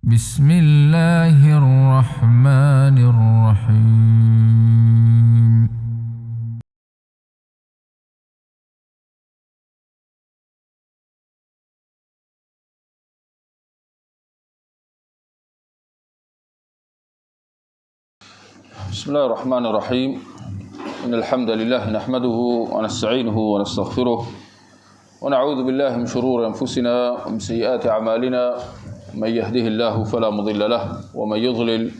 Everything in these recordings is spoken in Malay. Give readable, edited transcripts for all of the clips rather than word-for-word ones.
Bismillahirrahmanirrahim. Bismillahirrahmanirrahim. Innal hamdalillah nahmaduhu wa nasta'inuhu wa nastaghfiruh wa na'udzu billahi min shururi anfusina wa min sayyiati a'malina. Man yahdihillahu fala mudilla lahu wa man yudlil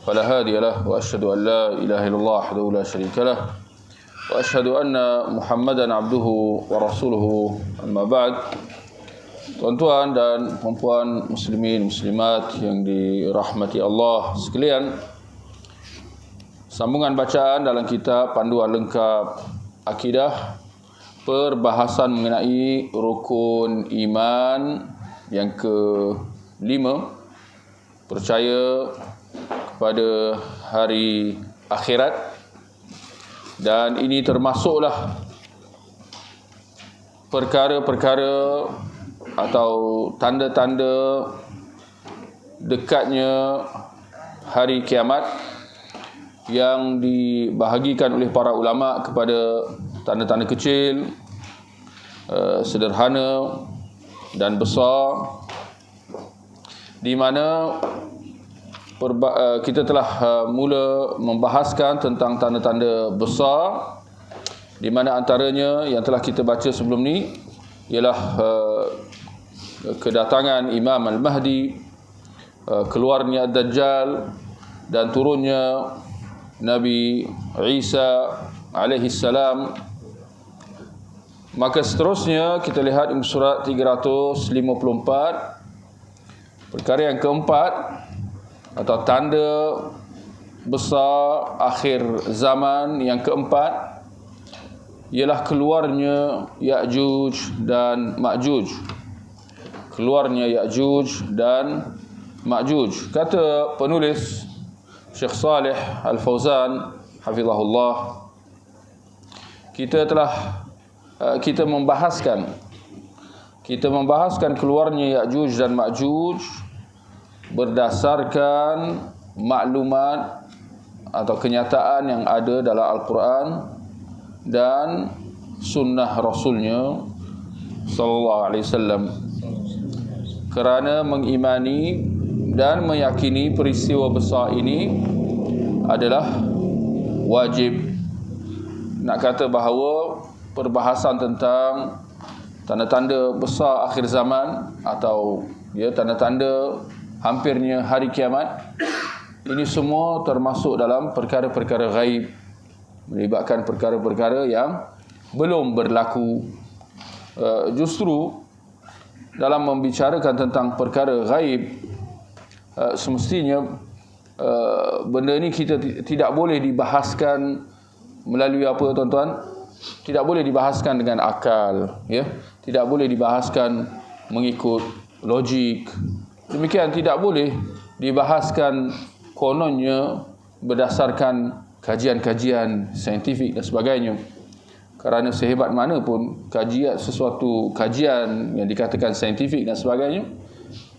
fala hadiya lahu wa asyhadu an la ilaha illallah wahdahu la syarika lahu wa asyhadu anna Muhammadan abduhu wa rasuluhu. Amma ba'd. Tuan-tuan dan puan-puan muslimin muslimat yang dirahmati Allah sekalian, sambungan bacaan dalam kitab Panduan Lengkap Akidah, perbahasan mengenai rukun iman yang ke-5, percaya kepada hari akhirat. Dan ini termasuklah perkara-perkara atau tanda-tanda dekatnya hari kiamat yang dibahagikan oleh para ulama kepada tanda-tanda kecil, sederhana dan besar, di mana kita telah mula membahaskan tentang tanda-tanda besar, di mana antaranya yang telah kita baca sebelum ni ialah kedatangan Imam Al-Mahdi, keluarnya Ad-Dajjal, dan turunnya Nabi Isa alaihi salam. Maka seterusnya kita lihat surat 354. Perkara yang keempat atau tanda besar akhir zaman yang keempat ialah keluarnya Ya'juj dan Ma'juj. Keluarnya Ya'juj dan Ma'juj. Kata penulis Syekh Saleh Al-Fauzan hafizahullah, kita membahaskan keluarnya Ya'juj dan Ma'juj berdasarkan maklumat atau kenyataan yang ada dalam Al-Quran dan sunnah Rasulnya sallallahu alaihi wasallam, kerana mengimani dan meyakini peristiwa besar ini adalah wajib. Nak kata bahawa perbahasan tentang tanda-tanda besar akhir zaman atau tanda-tanda hampirnya hari kiamat, ini semua termasuk dalam perkara-perkara ghaib, melibatkan perkara-perkara yang belum berlaku. Justru dalam membicarakan tentang perkara ghaib, semestinya benda ini kita tidak boleh dibahaskan melalui apa, tuan-tuan? Tidak boleh dibahaskan dengan akal, tidak boleh dibahaskan mengikut logik. Demikian tidak boleh dibahaskan kononnya berdasarkan kajian-kajian saintifik dan sebagainya. Kerana sehebat mana pun sesuatu kajian yang dikatakan saintifik dan sebagainya,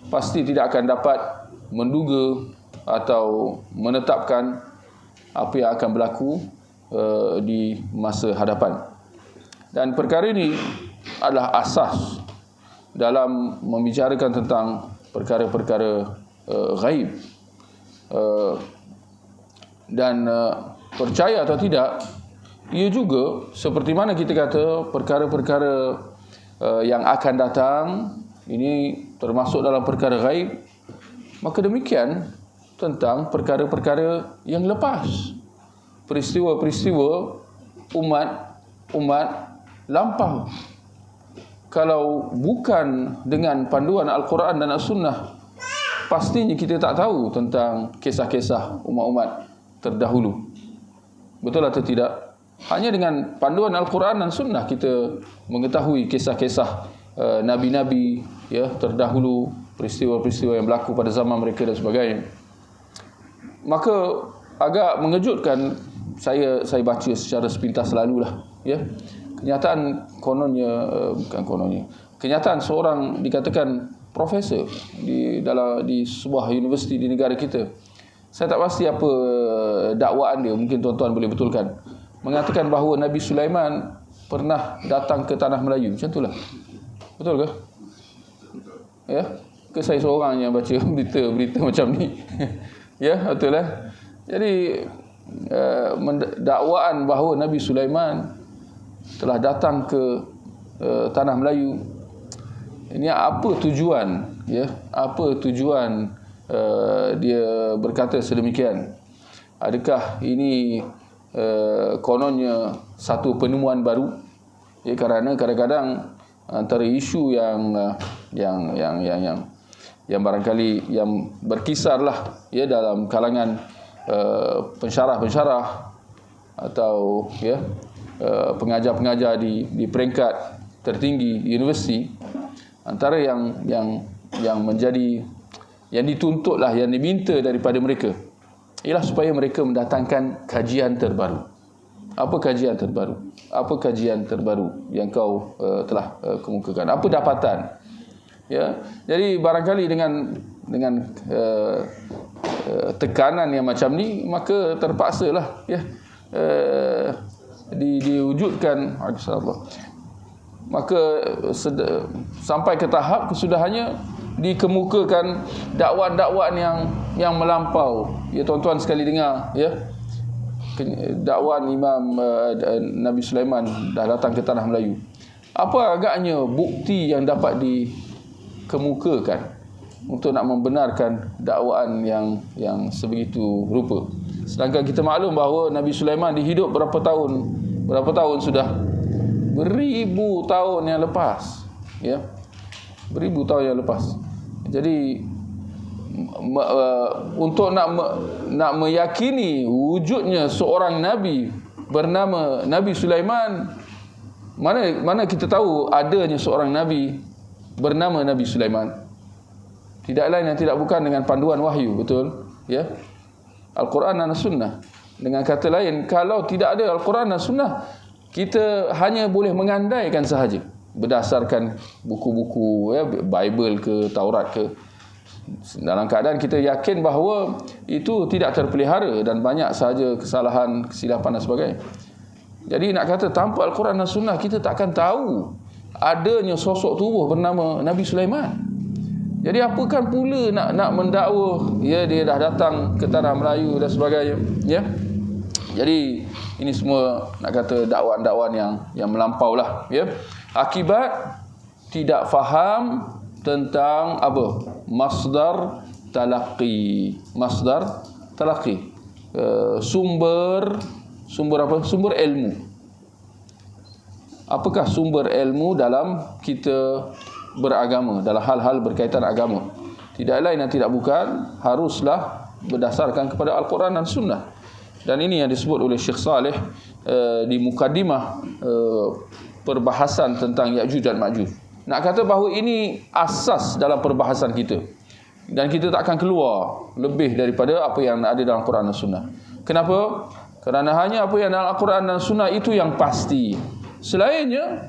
pasti tidak akan dapat menduga atau menetapkan apa yang akan berlaku di masa hadapan. Dan perkara ini adalah asas dalam membicarakan tentang perkara-perkara ghaib. Dan percaya atau tidak, ia juga seperti mana kita kata perkara-perkara yang akan datang ini termasuk dalam perkara ghaib, maka demikian tentang perkara-perkara yang lepas, peristiwa-peristiwa umat lampau. Kalau bukan dengan panduan Al-Quran dan As-Sunnah, pastinya kita tak tahu tentang kisah-kisah umat-umat terdahulu. Betul atau tidak? Hanya dengan panduan Al-Quran dan Sunnah kita mengetahui kisah-kisah Nabi-Nabi terdahulu, peristiwa-peristiwa yang berlaku pada zaman mereka dan sebagainya. Maka agak mengejutkan saya baca secara sepintas lalulah, kenyataan kononnya, kenyataan seorang dikatakan profesor di sebuah universiti di negara kita. Saya tak pasti apa dakwaan dia, mungkin tuan-tuan boleh betulkan. Mengatakan bahawa Nabi Sulaiman pernah datang ke tanah Melayu. Macam itulah. Betul ke? Ya? Ke saya seorang yang baca berita macam ni? Ya, betul lah. Jadi dakwaan bahawa Nabi Sulaiman telah datang ke tanah Melayu, ini apa tujuan? Ya, apa tujuan dia berkata sedemikian? Adakah ini kononnya satu penemuan baru? Ya, kerana kadang-kadang antara isu yang barangkali yang berkisarlah ya dalam kalangan pensyarah atau ya pengajar-pengajar di peringkat tertinggi universiti, antara yang menjadi yang dituntutlah, yang diminta daripada mereka ialah supaya mereka mendatangkan kajian terbaru. Apa kajian terbaru? Apa kajian terbaru yang kau telah kemukakan? Apa dapatan? Ya, jadi barangkali dengan tekanan yang macam ni, maka terpaksalah ya diwujudkan, maka sampai ke tahap kesudahannya dikemukakan dakwaan-dakwaan yang melampau. Ya, tuan-tuan sekali dengar ya, dakwaan Imam Nabi Sulaiman dah datang ke tanah Melayu. Apa agaknya bukti yang dapat dikemukakan untuk nak membenarkan dakwaan yang sebegitu rupa? Sedangkan kita maklum bahawa Nabi Sulaiman dihidup berapa tahun sudah? Beribu tahun yang lepas, ya, beribu tahun yang lepas. Jadi untuk nak meyakini wujudnya seorang nabi bernama Nabi Sulaiman, mana kita tahu adanya seorang nabi bernama Nabi Sulaiman? Tidak lain dan tidak bukan dengan panduan wahyu, betul? Ya, Al-Quran dan Sunnah. Dengan kata lain, kalau tidak ada Al-Quran dan Sunnah, kita hanya boleh mengandaikan sahaja berdasarkan buku-buku ya, Bible ke Taurat ke, dalam keadaan kita yakin bahawa itu tidak terpelihara dan banyak sahaja kesalahan, kesilapan dan sebagainya. Jadi nak kata tanpa Al-Quran dan Sunnah, kita takkan tahu adanya sosok tubuh bernama Nabi Sulaiman. Jadi apakan pula nak mendakwa ya dia dah datang ke tanah Melayu dan sebagainya, ya. Jadi ini semua nak kata dakwaan-dakwaan yang melampau lah, ya. Akibat tidak faham tentang apa? Masdar talaqi. Sumber apa? Sumber ilmu. Apakah sumber ilmu dalam kita beragama, dalam hal-hal berkaitan agama? Tidak lain dan tidak bukan, haruslah berdasarkan kepada Al-Quran dan Sunnah. Dan ini yang disebut oleh Syekh Saleh di mukadimah perbahasan tentang Ya'juj dan Ma'juj. Nak kata bahawa ini asas dalam perbahasan kita, dan kita tak akan keluar lebih daripada apa yang ada dalam Quran dan Sunnah. Kenapa? Kerana hanya apa yang dalam Al-Quran dan Sunnah itu yang pasti. Selainnya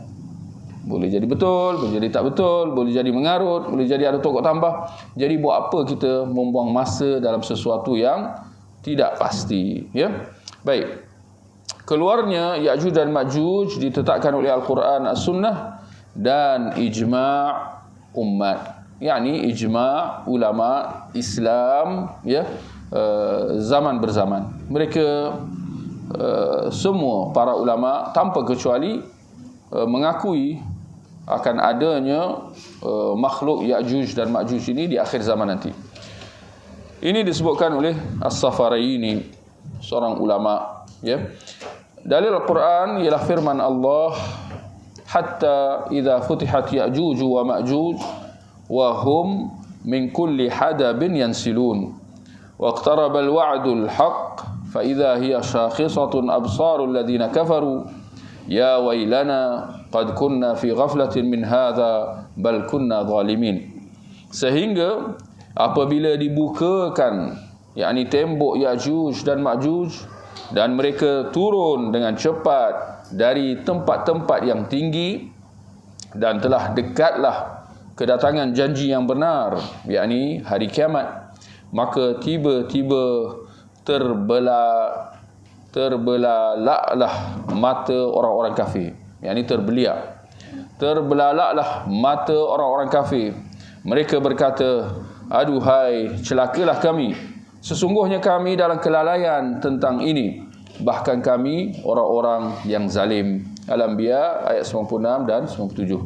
boleh jadi betul, boleh jadi tak betul, boleh jadi mengarut, boleh jadi ada tokok tambah. Jadi buat apa kita membuang masa dalam sesuatu yang tidak pasti, ya? Baik. Keluarnya Ya'juj dan Ma'juj ditetapkan oleh Al-Quran, As-Sunnah dan ijma' umat. yakni ijma' ulama Islam, ya, zaman berzaman. Mereka semua para ulama tanpa kecuali mengakui akan adanya makhluk Ya'juj dan Ma'juj ini di akhir zaman nanti. Ini disebutkan oleh As-Safaraini, seorang ulama, ya. Dalil Al-Quran ialah firman Allah, hatta idza futihat Ya'juj wa Ma'juj wa hum min kulli hadabin yansilun wa iqtaraba al-wa'dul haqq fa idza hiya shakhisatun absarul ladzina kafaru ya wailana qad kunna fi ghaflatin min hadza bal kunna zalimin. Sehingga apabila dibukakan, yakni tembok Ya'juj dan Ma'juj, dan mereka turun dengan cepat dari tempat-tempat yang tinggi, dan telah dekatlah kedatangan janji yang benar, yakni hari kiamat, maka tiba-tiba terbelalaklah mata orang-orang kafir, yakni terbelalaklah mata orang-orang kafir. Mereka berkata, aduhai, celakalah kami, sesungguhnya kami dalam kelalaian tentang ini, bahkan kami orang-orang yang zalim. Al-Anbiya ayat 96 dan 97.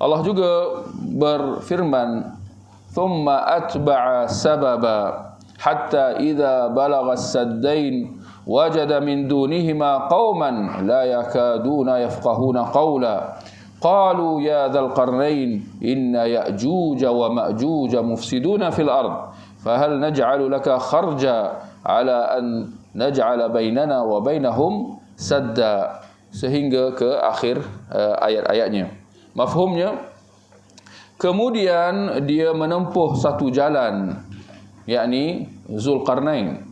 Allah juga berfirman, thumma atba'a sababa hatta idza balagha as-saddain wajada min dunihima qauman la yakaduna yafqahuna qawla qalu ya dzal qarnain inna ya'juj wa ma'juj mufsiduna fil ard fahal naj'alu laka kharja ala an naj'ala bainana wa bainahum sadda, sehingga ke akhir ayat-ayatnya. Mafhumnya, kemudian dia menempuh satu jalan, yakni Zulkarnain,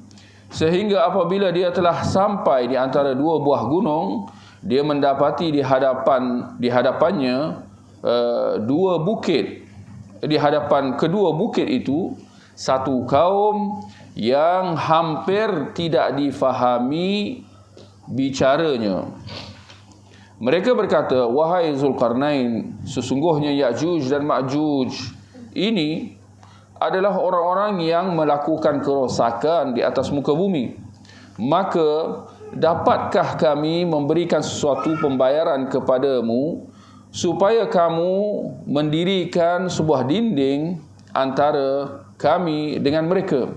sehingga apabila dia telah sampai di antara dua buah gunung, dia mendapati di hadapannya dua bukit. Di hadapan kedua bukit itu satu kaum yang hampir tidak difahami bicaranya. Mereka berkata, wahai Zulkarnain, sesungguhnya Ya'juj dan Ma'juj ini adalah orang-orang yang melakukan kerosakan di atas muka bumi. Maka dapatkah kami memberikan sesuatu pembayaran kepadamu supaya kamu mendirikan sebuah dinding antara kami dengan mereka?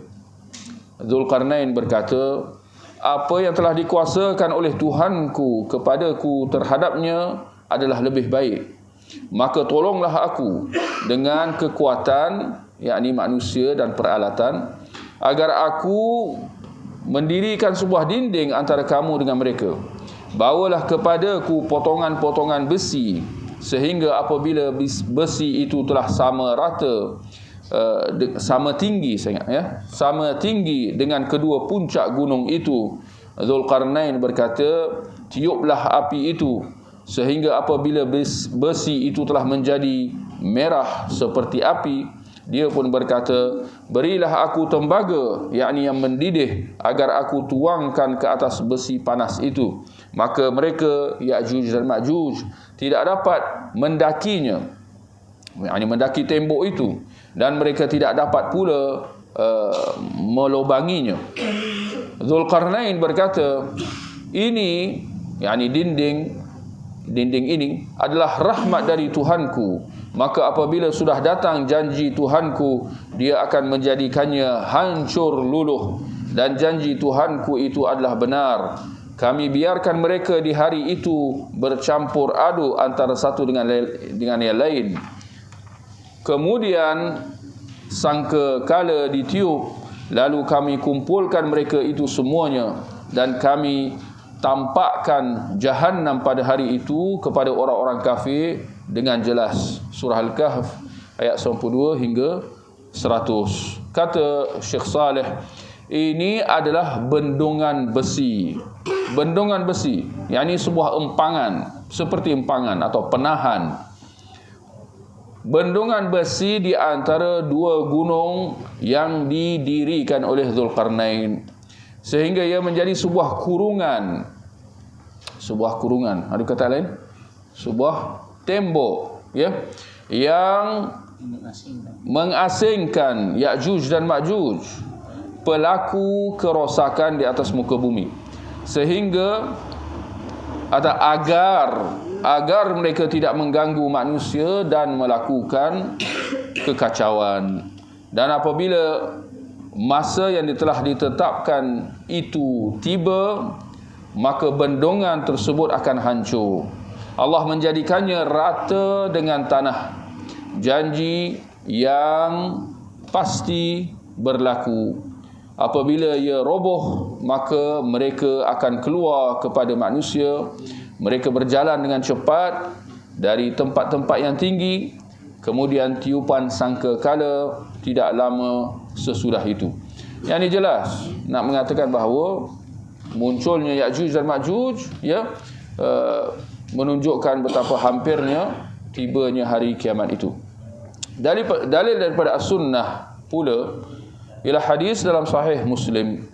Zulkarnain berkata, apa yang telah dikuasakan oleh Tuhanku kepadaku terhadapnya adalah lebih baik. Maka tolonglah aku dengan kekuatan, yakni manusia dan peralatan, agar aku mendirikan sebuah dinding antara kamu dengan mereka. Bawalah kepadaku potongan-potongan besi, sehingga apabila besi itu telah sama rata, sama tinggi, saya ingat ya, sama tinggi dengan kedua puncak gunung itu, Zulkarnain berkata, tiuplah api itu, sehingga apabila besi itu telah menjadi merah seperti api, dia pun berkata, berilah aku tembaga, yakni yang mendidih, agar aku tuangkan ke atas besi panas itu. Maka mereka, Ya'juj dan Ma'juj, tidak dapat mendakinya, yakni mendaki tembok itu, dan mereka tidak dapat pula melobanginya. Zulkarnain berkata, ini, yakni dinding ini adalah rahmat dari Tuhanku. Maka apabila sudah datang janji Tuhanku, dia akan menjadikannya hancur luluh, dan janji Tuhanku itu adalah benar. Kami biarkan mereka di hari itu bercampur aduk antara satu dengan yang lain. Kemudian sangkakala ditiup, lalu kami kumpulkan mereka itu semuanya, dan kami tampakkan Jahannam pada hari itu kepada orang-orang kafir dengan jelas. Surah Al-Kahf ayat 92 hingga 100. Kata Syekh Saleh, ini adalah bendungan besi. Bendungan besi, yakni sebuah empangan, seperti empangan atau penahan. Bendungan besi di antara dua gunung yang didirikan oleh Zulkarnain, sehingga ia menjadi sebuah kurungan. Sebuah kurungan, ada kata lain, sebuah tembok, ya, yang mengasingkan Ya'juj dan Ma'juj, pelaku kerosakan di atas muka bumi, sehingga ada agar mereka tidak mengganggu manusia dan melakukan kekacauan. Dan apabila masa yang telah ditetapkan itu tiba, maka bendungan tersebut akan hancur. Allah menjadikannya rata dengan tanah. Janji yang pasti berlaku. Apabila ia roboh, maka mereka akan keluar kepada manusia. Mereka berjalan dengan cepat dari tempat-tempat yang tinggi. Kemudian tiupan sangkakala tidak lama sesudah itu. Yang ini jelas nak mengatakan bahawa munculnya Ya'juj dan Ma'juj, ya, menunjukkan betapa hampirnya tibanya hari kiamat itu. Dalil daripada as-sunnah pula ialah hadis dalam sahih Muslim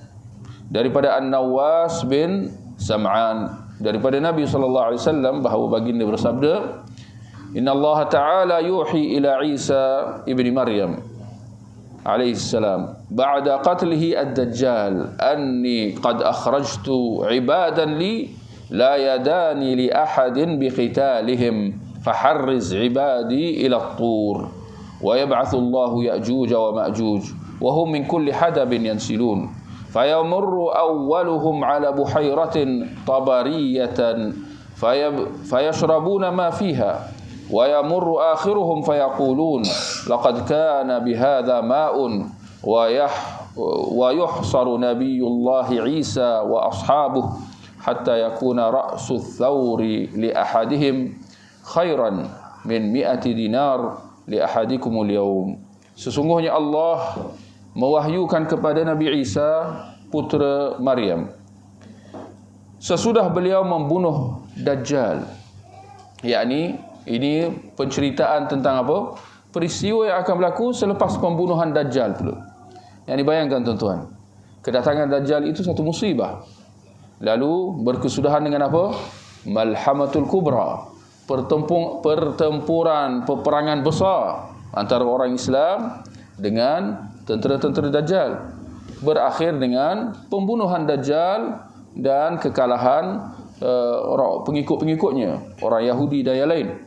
daripada An-Nawas bin Sam'an daripada Nabi sallallahu alaihi wasallam bahawa baginda bersabda, Inna Allah Ta'ala yuhi ila Isa ibni Maryam alaihi salam ba'da qatlihi ad-dajjal anni qad akhrajtu ibadan li la yadani li ahadin biqitalihim faharriz ibadi ila at-tur wa yab'athu Allahu Ya'juj wa Ma'juj wa hum min kulli hadabin yansilun fayamurru awwaluhum ala buhairatin tabariyatan fayashrabuna ma fiha wa yamurru akhiruhum fayaqulun laqad kana bihadha ma'un wa yuhsaru nabiyullahi Isa wa ashabuhu hatta yakuna ra'su thawri li ahadihim khairan min 100 dinar li ahadikumul yawm. Sesungguhnya Allah mewahyukan kepada Nabi Isa putera Maryam sesudah beliau membunuh Dajjal, yakni ini penceritaan tentang apa? Peristiwa yang akan berlaku selepas pembunuhan Dajjal pula. Yang dibayangkan tuan-tuan, kedatangan Dajjal itu satu musibah. Lalu berkesudahan dengan apa? Malhamatul kubra, pertempuran, peperangan besar antara orang Islam dengan tentera-tentera Dajjal. Berakhir dengan pembunuhan Dajjal dan kekalahan pengikut-pengikutnya, orang Yahudi dan yang lain.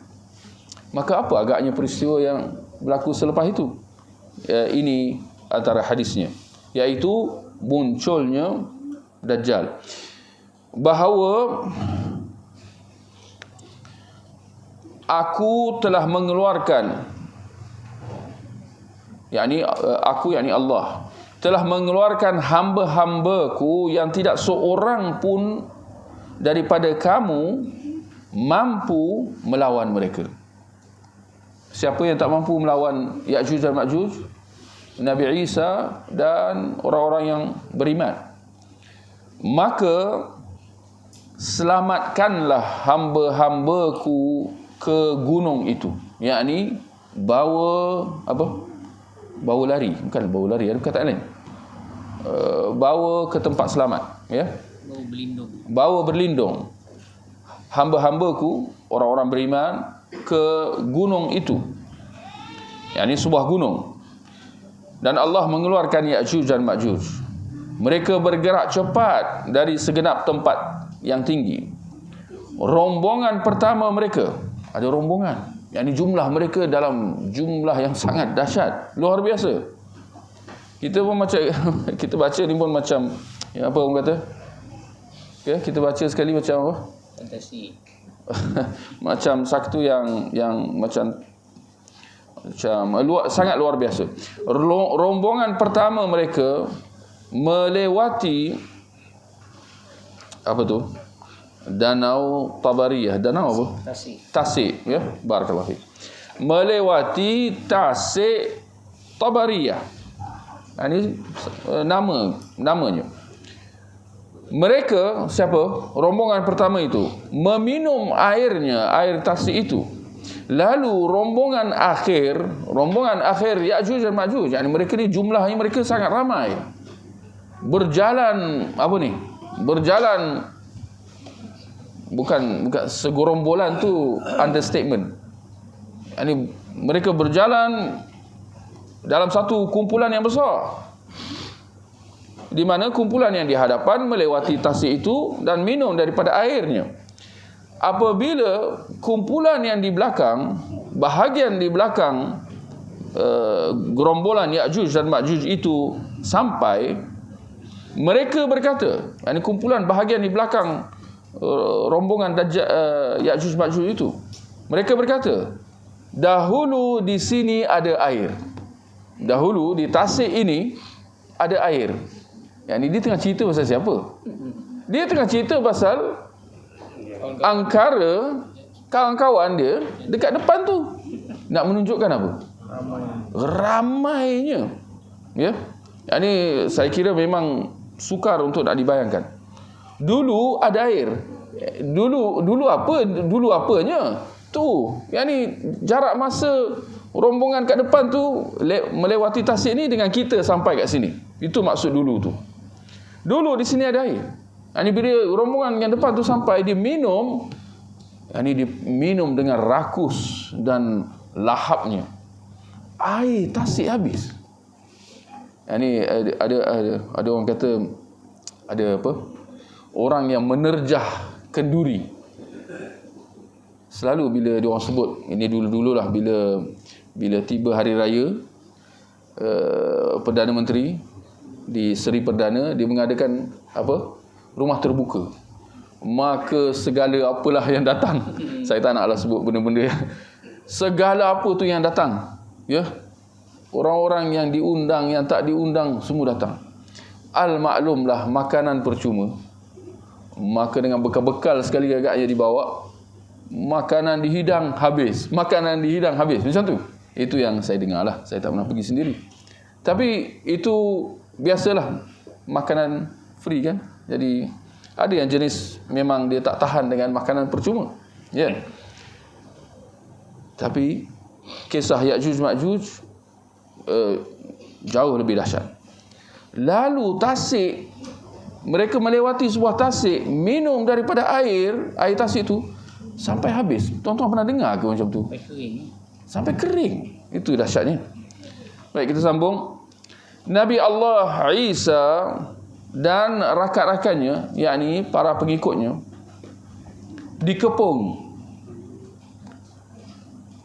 Maka apa agaknya peristiwa yang berlaku selepas itu? Ini antara hadisnya, iaitu munculnya Dajjal. Bahawa aku telah mengeluarkan, yakni Allah telah mengeluarkan hamba-hambaku yang tidak seorang pun daripada kamu mampu melawan mereka. Siapa yang tak mampu melawan Ya'juj dan Ma'juj? Nabi Isa dan orang-orang yang beriman. Maka selamatkanlah hamba-hambaku ke gunung itu, yakni bawa apa? Bawa lari, bukan bawa lari, ada perkataan lain. Bawa ke tempat selamat, ya. Bawa berlindung hamba-hambaku, orang-orang beriman, ke gunung itu, yakni sebuah gunung. Dan Allah mengeluarkan Ya'juj dan Ma'juj. Mereka bergerak cepat dari segenap tempat yang tinggi. Rombongan pertama mereka, ada rombongan, yakni jumlah mereka dalam jumlah yang sangat dahsyat, luar biasa. Kita pun macam kita baca ni pun macam apa orang kata? Okay, kita baca sekali macam apa? Fantasi. Macam satu yang sangat luar biasa. Rombongan pertama mereka melewati apa tu? Danau Tabariyah. Danau apa? Tasik, ya. Barakallahu fiik. Melewati Tasik Tabariyah. Ini namanya. Mereka, siapa? Rombongan pertama itu meminum airnya, air Tasik itu. Lalu rombongan akhir Ya'juj dan Ma'juj, yakni mereka ni jumlahnya mereka sangat ramai. Berjalan apa ni? Berjalan bukan segorombolan tu understatement. Yani mereka berjalan dalam satu kumpulan yang besar, di mana kumpulan yang di hadapan melewati Tasik itu dan minum daripada airnya. Apabila kumpulan yang di belakang, bahagian di belakang gerombolan Ya'juj dan Ma'juj itu sampai, mereka berkata, yakni kumpulan bahagian di belakang rombongan Ya'juj Ma'juj itu, mereka berkata, dahulu di sini ada air. Dahulu di Tasik ini ada air. Yang ini dia tengah cerita pasal siapa? Dia tengah cerita pasal angkara kawan-kawan dia dekat depan tu. Nak menunjukkan apa? Ramainya. Ya. Yang ini saya kira memang sukar untuk nak dibayangkan. Dulu ada air. Dulu apanya? Tu. Yang ni jarak masa rombongan kat depan tu melewati tasik ni dengan kita sampai kat sini. Itu maksud dulu tu. Dulu di sini ada air. Ini bila rombongan yang depan tu sampai, dia minum, dia minum dengan rakus dan lahapnya. Air tasik habis. Ini ada orang kata, ada apa? Orang yang menerjah kenduri. Selalu bila dia orang sebut, ini dulu-dululah bila tiba hari raya, Perdana Menteri di Seri Perdana, dia mengadakan apa? Rumah terbuka. Maka segala apalah yang datang. Saya tak naklah sebut benda-benda. Segala apa tu yang datang, ya. Orang-orang yang diundang, yang tak diundang, semua datang. Al-maklumlah, makanan percuma. Maka dengan bekal-bekal sekali agaknya dibawa, makanan dihidang habis. Makanan dihidang habis. Macam tu. Itu yang saya dengar lah. Saya tak pernah pergi sendiri. Tapi itu biasalah. Makanan free kan. Jadi ada yang jenis memang dia tak tahan dengan makanan percuma. Ya. Tapi kisah Ya'juj Ma'juj jauh lebih dahsyat. Lalu tasik, mereka melewati sebuah tasik, minum daripada air tasik tu sampai habis. Tuan-tuan pernah dengar ke macam tu? Sampai kering. Sampai kering. Itu dahsyatnya. Baik, kita sambung. Nabi Allah Isa dan rakan-rakannya, yakni para pengikutnya, dikepung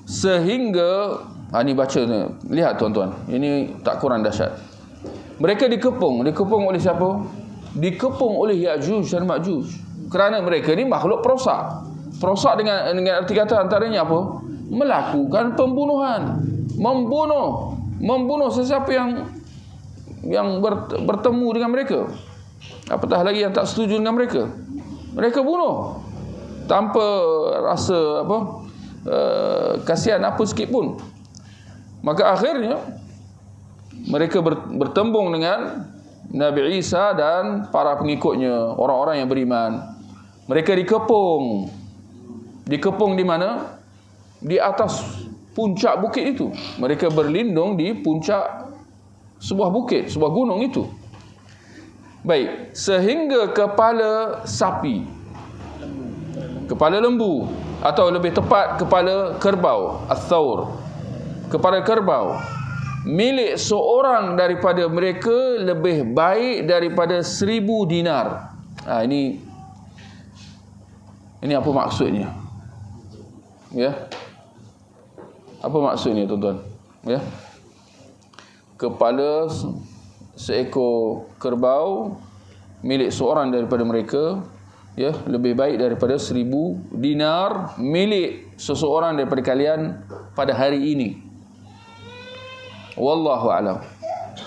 sehingga, ini baca, lihat tuan-tuan, ini tak kurang dahsyat. Mereka dikepung oleh siapa? Dikepung oleh Ya'juj dan Ma'juj. Kerana mereka ni makhluk perosak. Perosak dengan arti kata antaranya apa? Melakukan pembunuhan, membunuh sesiapa yang bertemu dengan mereka. Apatah lagi yang tak setuju dengan mereka. Mereka bunuh tanpa rasa kasihan apa sikit pun. Maka akhirnya mereka bertembung dengan Nabi Isa dan para pengikutnya, orang-orang yang beriman. Mereka dikepung. Dikepung di mana? Di atas puncak bukit itu. Mereka berlindung di puncak sebuah bukit, sebuah gunung itu. Baik, sehingga kepala sapi, kepala lembu, atau lebih tepat kepala kerbau, ats-tsaur, kepala kerbau, milik seorang daripada mereka lebih baik daripada 1000 dinar. Ini apa maksudnya? Ya. Apa maksudnya, tuan-tuan? Ya. Kepala seekor kerbau milik seorang daripada mereka, ya, lebih baik daripada 1000 dinar milik seseorang daripada kalian pada hari ini. Wallahu a'lam.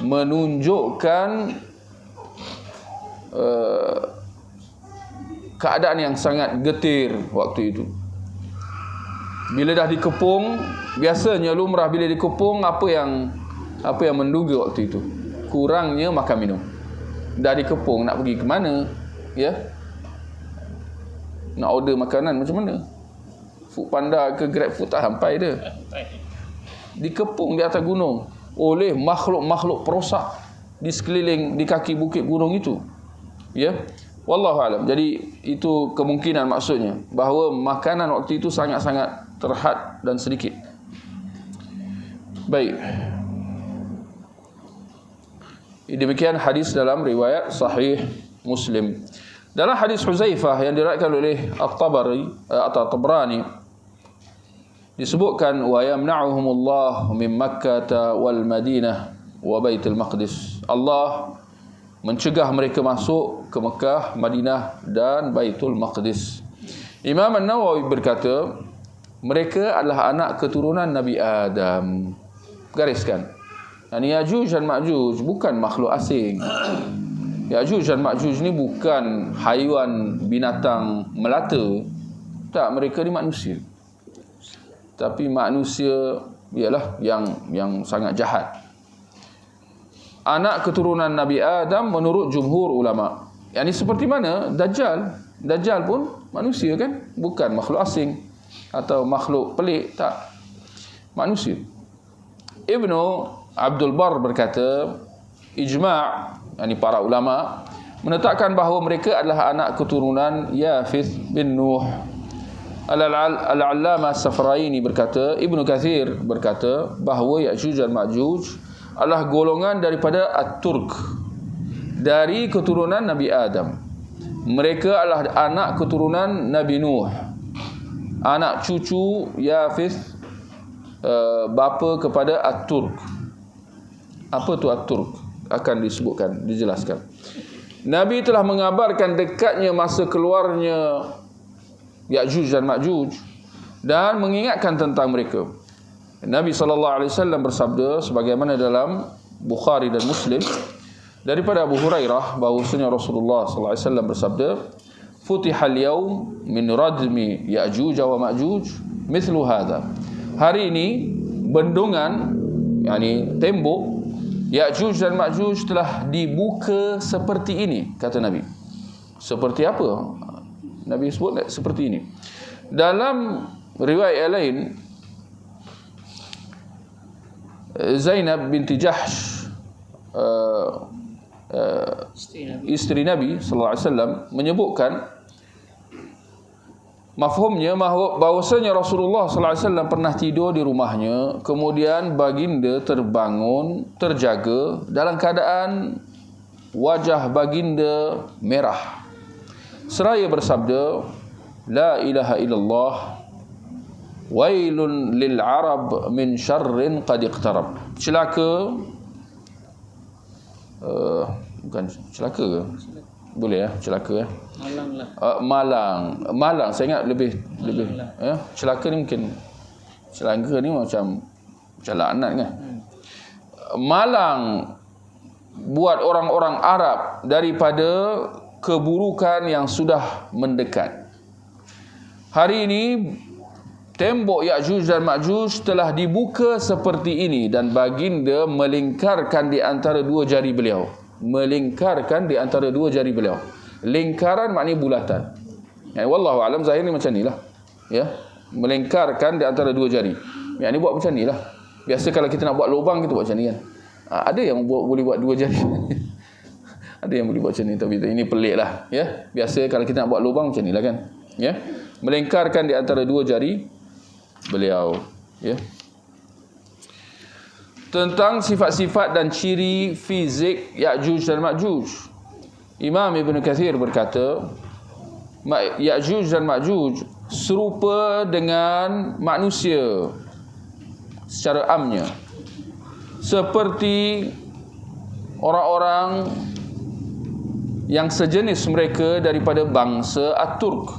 Menunjukkan keadaan yang sangat getir waktu itu. Bila dah dikepung, biasanya lumrah bila dikepung, apa yang menduga waktu itu? Kurangnya makan minum. Dah dikepung, nak pergi ke mana? Ya. Nak order makanan macam mana? Foodpanda ke GrabFood tak sampai dia. Dikepung di atas gunung oleh makhluk-makhluk perosak di sekeliling, di kaki bukit gunung itu. Ya. Wallahu alam. Jadi itu kemungkinan maksudnya, bahawa makanan waktu itu sangat-sangat terhad dan sedikit. Baik. Demikian hadis dalam riwayat Sahih Muslim. Dalam hadis Huzaifah yang diriwayatkan oleh At-Tabari atau Tabrani, disebutkan wa yamna'uhumullah min Makkah wal Madinah wa Baitul Maqdis. Allah mencegah mereka masuk ke Mekah, Madinah dan Baitul Maqdis. Imam An-Nawawi berkata, mereka adalah anak keturunan Nabi Adam. Gariskan. Ya'juj dan Ma'juj bukan makhluk asing. Ya'juj dan Ma'juj ni bukan haiwan, binatang melata. Tak, mereka ni manusia. Tapi manusia ialah yang sangat jahat. Anak keturunan Nabi Adam menurut jumhur ulama. Yang ini seperti mana? Dajjal. Dajjal pun manusia kan? Bukan makhluk asing atau makhluk pelik, tak. Manusia. Ibnu Abdul Bar berkata, ijma', yakni para ulama menetapkan bahawa mereka adalah anak keturunan Yafith bin Nuh. Al-Allamah As-Safraini berkata, Ibnu Kathir berkata bahawa Ya'juj dan Ma'juj adalah golongan daripada At-Turk, dari keturunan Nabi Adam. Mereka adalah anak keturunan Nabi Nuh, anak cucu Yafith, bapa kepada At-Turk. Apa tu At-Turk? Akan disebutkan, dijelaskan. Nabi telah mengabarkan dekatnya masa keluarnya Ya'juj dan Ma'juj dan mengingatkan tentang mereka. Nabi SAW bersabda sebagaimana dalam Bukhari dan Muslim daripada Abu Hurairah bahawasanya Rasulullah SAW bersabda, "Futihal yawm min radmi Ya'juj wa Ma'juj mithlu hadha." Hari ini bendungan, yakni tembok Ya'juj dan Ma'juj telah dibuka seperti ini, kata Nabi. Seperti apa? Nabi sebut seperti ini. Dalam riwayat lain, Zainab binti Jahsh, isteri Nabi sallallahu alaihi wasallam, menyebutkan mafhumnya bahawasanya Rasulullah sallallahu alaihi wasallam pernah tidur di rumahnya, kemudian baginda terbangun terjaga dalam keadaan wajah baginda merah, seraya bersabda, "La ilaha illallah, wailun lil arab min syarrin qad iqtarab." Celaka, bukan celaka ke? Boleh ya, celaka ya. Malang lah. Malang saya ingat lebih ya. Celaka ni mungkin, celaka ni macam laknat kan. Malang buat orang-orang Arab daripada keburukan yang sudah mendekat. Hari ini tembok Ya'juj dan Ma'juj telah dibuka seperti ini dan baginda melingkarkan di antara dua jari beliau. Melingkarkan di antara dua jari beliau. Lingkaran maknanya bulatan. Ya, wallahu alam, zahir ni macam nilah. Ya, melingkarkan di antara dua jari. Yang ni buat macam nilah. Biasa kalau kita nak buat lubang kita buat macam ni kan. Ada yang boleh buat dua jari. Ada yang boleh buat macam ni, tapi ini pelik lah. Ya, biasa kalau kita nak buat lubang macam nilah kan. Ya, melingkarkan di antara dua jari beliau. Ya. Tentang sifat-sifat dan ciri fizik Ya'juj dan Ma'juj, Imam Ibn Kathir berkata, Ya'juj dan Ma'juj serupa dengan manusia secara amnya, seperti orang-orang yang sejenis mereka daripada bangsa At-Turk.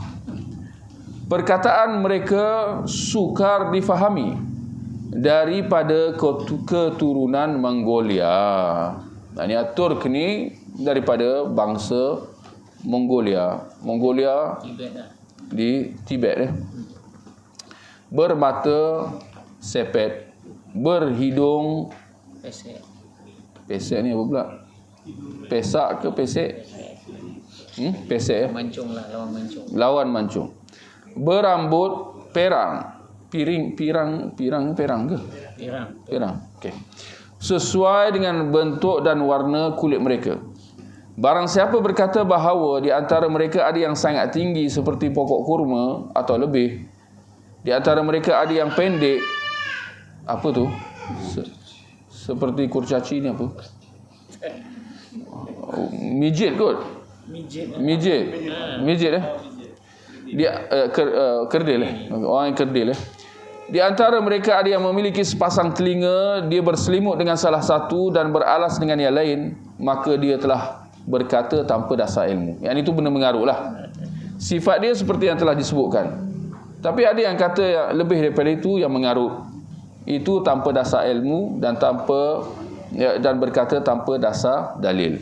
Perkataan mereka sukar difahami daripada keturunan Mongolia. Ini At-Turk ni daripada bangsa Mongolia. Mongolia di Tibet. Bermata sepet, berhidung Pesek. pesek ni apa pula? Pesak ke pesek? Pesek ya? Mancung lah, lawan mancung. Lawan mancung. Berambut perang. Pirang ke? Pirang. Okey. Sesuai dengan bentuk dan warna kulit mereka. Barang siapa berkata bahawa di antara mereka ada yang sangat tinggi seperti pokok kurma atau lebih, di antara mereka ada yang pendek, apa tu? Seperti kurcaci ni apa? Mijit kot. Mijit dia kerdil orang yang kerdil. Di antara mereka ada yang memiliki sepasang telinga, dia berselimut dengan salah satu dan beralas dengan yang lain, maka dia telah berkata tanpa dasar ilmu. Yang itu benar mengarutlah. Sifat dia seperti yang telah disebutkan. Tapi ada yang kata yang lebih daripada itu yang mengarut. Itu tanpa dasar ilmu dan berkata tanpa dasar dalil.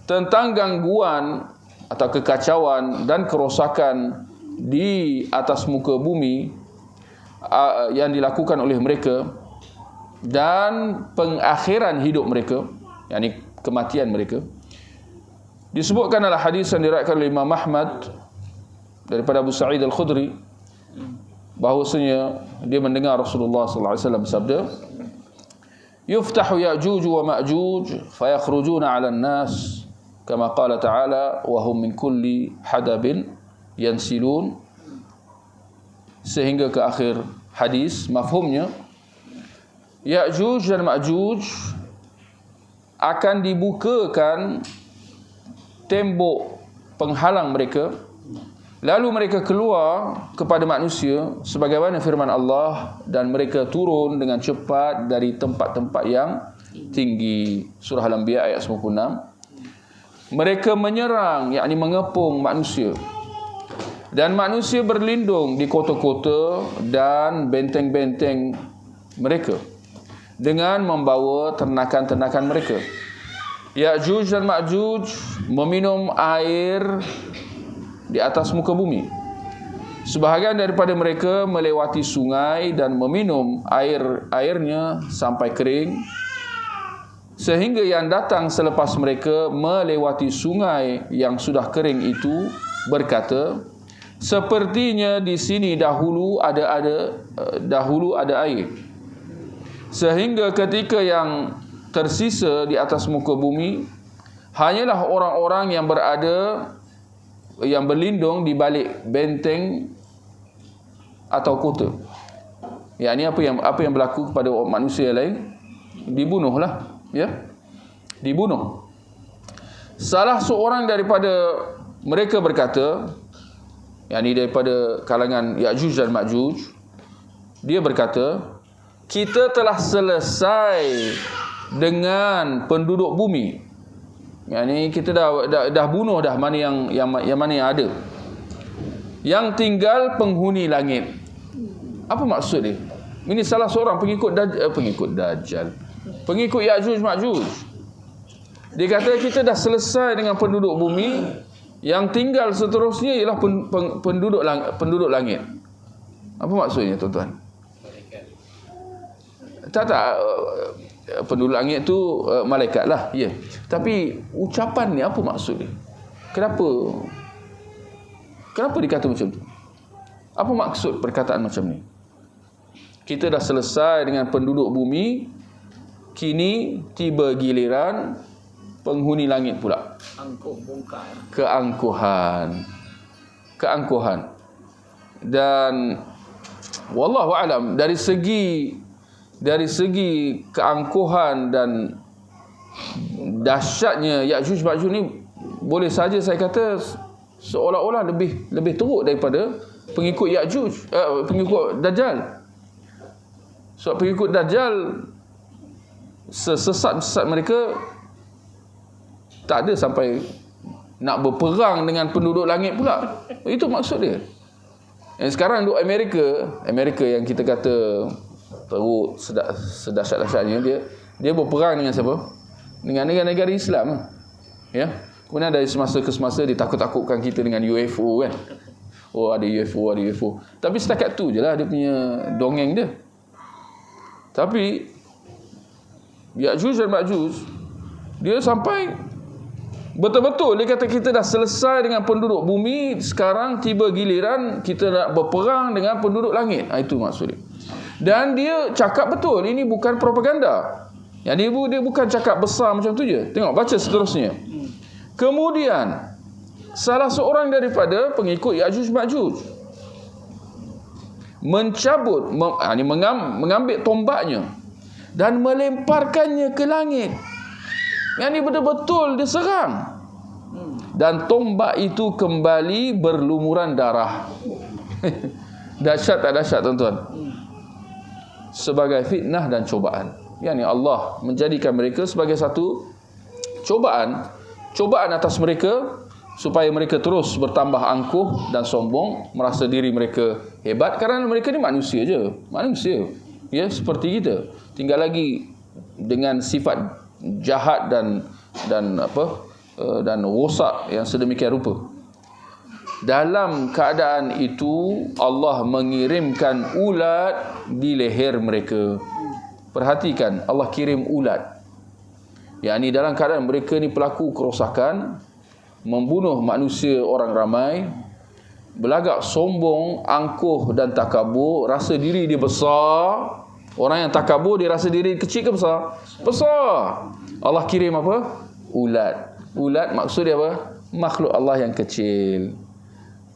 Tentang gangguan atau kekacauan dan kerosakan di atas muka bumi yang dilakukan oleh mereka dan pengakhiran hidup mereka, yakni kematian mereka, disebutkan dalam hadis yang diriwayatkan oleh Imam Ahmad daripada Abu Sa'id Al-Khudri bahawasanya dia mendengar Rasulullah sallallahu alaihi wasallam bersabda, yuftahu Ya'juj wa Ma'juj fayakhrujuna 'ala an-nas kama qala ta'ala wa hum min kulli hadabin yansilun, sehingga ke akhir hadis. Mafhumnya, Ya'juj dan Ma'juj akan dibukakan tembok penghalang mereka, lalu mereka keluar kepada manusia sebagaimana firman Allah, dan mereka turun dengan cepat dari tempat-tempat yang tinggi. Surah Al-Anbiya ayat 96. Mereka menyerang, yakni mengepung manusia, dan manusia berlindung di kota-kota dan benteng-benteng mereka dengan membawa ternakan-ternakan mereka. Ya'juj dan Ma'juj meminum air di atas muka bumi. Sebahagian daripada mereka melewati sungai dan meminum airnya sampai kering, sehingga yang datang selepas mereka melewati sungai yang sudah kering itu berkata, sepertinya di sini dahulu ada air. Sehingga ketika yang tersisa di atas muka bumi hanyalah orang-orang yang berlindung di balik benteng atau kota. Yakni apa yang berlaku kepada manusia lain, dibunuhlah, ya. Dibunuh. Salah seorang daripada mereka berkata, yakni daripada kalangan Ya'juj dan Ma'juj, dia berkata, kita telah selesai dengan penduduk bumi. Yakni kita dah bunuh dah mana yang mana yang ada. Yang tinggal penghuni langit. Apa maksud dia? Ini salah seorang pengikut Dajjal. Pengikut Ya'juj Ma'juj. Dia kata kita dah selesai dengan penduduk bumi, yang tinggal seterusnya ialah penduduk langit. Apa maksudnya, tuan-tuan? Tak, penduduk langit tu malaikat lah, ya. Tapi ucapan ni apa maksud dia? Kenapa dikata macam tu? Apa maksud perkataan macam ni? Kita dah selesai dengan penduduk bumi, kini tiba giliran penghuni langit pula. Keangkuhan. Dan wallahu alam, dari segi keangkuhan dan dahsyatnya Ya'juj Ma'juj ni, boleh saja saya kata seolah-olah lebih teruk daripada pengikut Ya'juj, pengikut Dajjal. Sebab pengikut Dajjal, sesat mereka tak ada sampai nak berperang dengan penduduk langit pula. Itu maksud dia. Yang sekarang duk Amerika yang kita kata teruk sedahsyat-dahsyatnya, dia berperang dengan siapa? Dengan negara Islam, ya. Kemudian dari semasa ke semasa ditakut-takutkan kita dengan UFO, kan. Oh, ada UFO. Tapi setakat tu je lah dia punya dongeng dia. Tapi Ya'juj dan Ma'juj, dia sampai betul-betul dia kata kita dah selesai dengan penduduk bumi, sekarang tiba giliran kita nak berperang dengan penduduk langit. Itu maksud dia. Dan dia cakap betul, ini bukan propaganda. Yang dia bukan cakap besar macam tu je. Tengok, baca seterusnya. Kemudian salah seorang daripada pengikut Ya'juj Ma'juj mengambil tombaknya dan melemparkannya ke langit. Yang ini betul-betul diserang. Dan tombak itu kembali berlumuran darah. Dahsyat tak dahsyat, tuan-tuan? Sebagai fitnah dan cobaan. Yani Allah menjadikan mereka sebagai satu cobaan atas mereka, supaya mereka terus bertambah angkuh dan sombong, merasa diri mereka hebat, kerana mereka ni manusia je. Manusia, ya, seperti kita. Tinggal lagi dengan sifat jahat dan rosak yang sedemikian rupa. Dalam keadaan itu Allah mengirimkan ulat di leher mereka. Perhatikan, Allah kirim ulat. Yakni dalam keadaan mereka ni pelaku kerosakan, membunuh manusia orang ramai, berlagak sombong, angkuh dan takabur, rasa diri dia besar. Orang yang takabur, dia rasa diri kecil ke besar? Besar. Allah kirim apa? Ulat. Ulat maksud dia apa? Makhluk Allah yang kecil.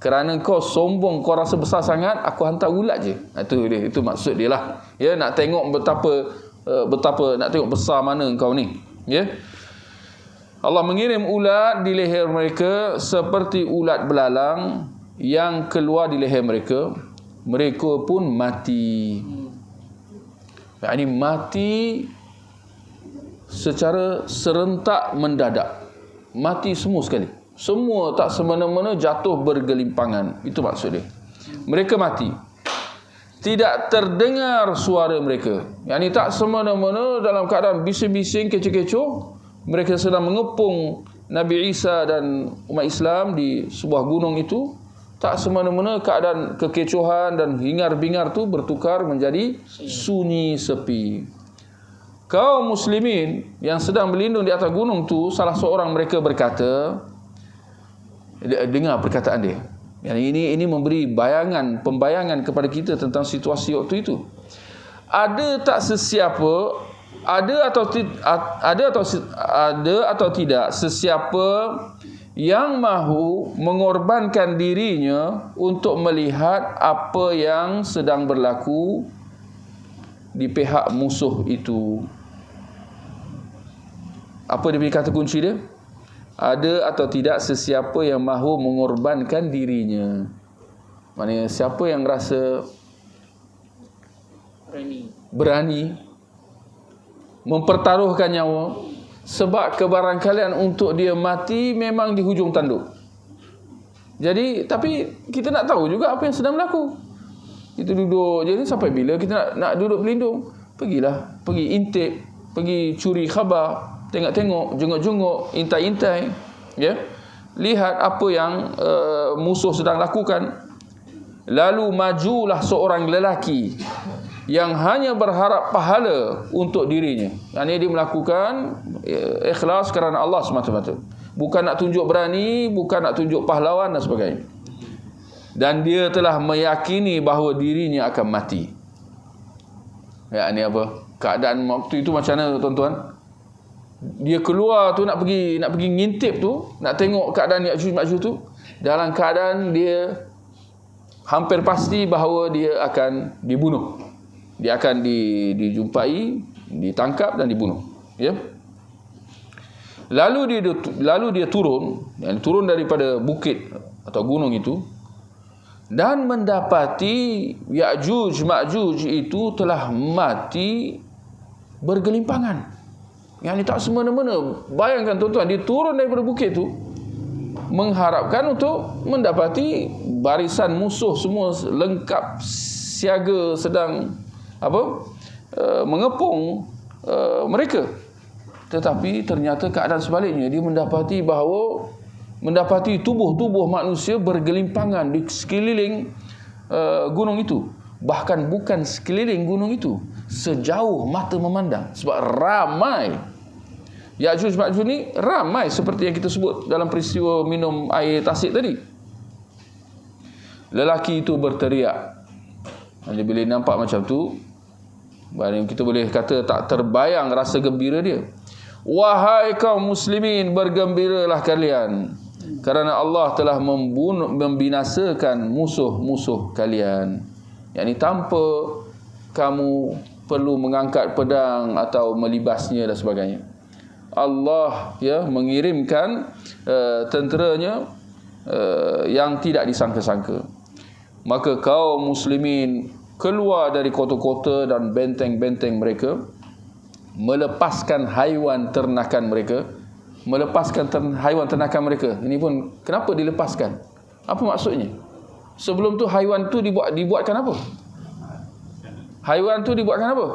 Kerana kau sombong, kau rasa besar sangat, aku hantar ulat je. Itu dia, itu maksud dia lah. Ya, nak tengok betapa nak tengok besar mana kau ni. Ya. Allah mengirim ulat di leher mereka seperti ulat belalang yang keluar di leher mereka. Mereka pun mati. Ini mati secara serentak mendadak. Mati semua sekali. Semua tak semena-mena jatuh bergelimpangan. Itu maksud dia. Mereka mati. Tidak terdengar suara mereka. Yang ini tak semena-mena dalam keadaan bising-bising, kecoh-kecoh. Mereka sedang mengepung Nabi Isa dan umat Islam di sebuah gunung itu. Tak semena-mena keadaan kekecohan dan hingar-bingar tu bertukar menjadi sunyi sepi. Kaum muslimin yang sedang berlindung di atas gunung tu, salah seorang mereka berkata, dengar perkataan dia. Yang ini memberi pembayangan kepada kita tentang situasi waktu itu. Ada tak sesiapa, ada atau tidak sesiapa yang mahu mengorbankan dirinya untuk melihat apa yang sedang berlaku di pihak musuh itu. Apa dia punya kata kunci dia? Ada atau tidak sesiapa yang mahu mengorbankan dirinya. Maksudnya siapa yang rasa berani mempertaruhkan nyawa, sebab kebarangkalian untuk dia mati memang di hujung tanduk. Jadi, tapi kita nak tahu juga apa yang sedang berlaku. Kita duduk je ni, sampai bila kita nak duduk berlindung? Pergi intip, pergi curi khabar, tengok-tengok, jenguk-jenguk, intai-intai, ya. Lihat apa yang musuh sedang lakukan. Lalu majulah seorang lelaki yang hanya berharap pahala untuk dirinya. Yang ini dia melakukan ikhlas kerana Allah semata-mata. Bukan nak tunjuk berani, bukan nak tunjuk pahlawan dan sebagainya. Dan dia telah meyakini bahawa dirinya akan mati. Ya, ini apa? Keadaan waktu itu macam mana, tuan-tuan? Dia keluar tu nak pergi ngintip tu, nak tengok keadaan Ya'juj Ma'juj tu, dalam keadaan dia hampir pasti bahawa dia akan dibunuh. Dia akan dijumpai, ditangkap dan dibunuh. Ya. Lalu dia turun daripada bukit atau gunung itu dan mendapati Ya'juj Ma'juj itu telah mati bergelimpangan. Yang ini tak semena-mena. Bayangkan tuan-tuan, dia turun daripada bukit itu mengharapkan untuk mendapati barisan musuh semua lengkap siaga sedang mengepung mereka. Tetapi ternyata keadaan sebaliknya. Dia mendapati tubuh-tubuh manusia bergelimpangan di sekeliling gunung itu. Bahkan bukan sekeliling gunung itu, sejauh mata memandang. Sebab ramai. Ya'juj Ma'juj ni ramai, seperti yang kita sebut dalam peristiwa minum air tasik tadi. Lelaki itu berteriak. Bila nampak macam tu, kita boleh kata tak terbayang rasa gembira dia. Wahai kaum muslimin, bergembiralah kalian, kerana Allah telah membinasakan musuh-musuh kalian. Yang ini tanpa kamu perlu mengangkat pedang atau melibasnya dan sebagainya. Allah mengirimkan tenteranya yang tidak disangka-sangka. Maka kaum muslimin keluar dari kota-kota dan benteng-benteng mereka, melepaskan haiwan ternakan mereka. Haiwan ternakan mereka. Ini pun kenapa dilepaskan? Apa maksudnya? Sebelum tu haiwan tu dibuatkan apa? Haiwan tu dibuatkan apa?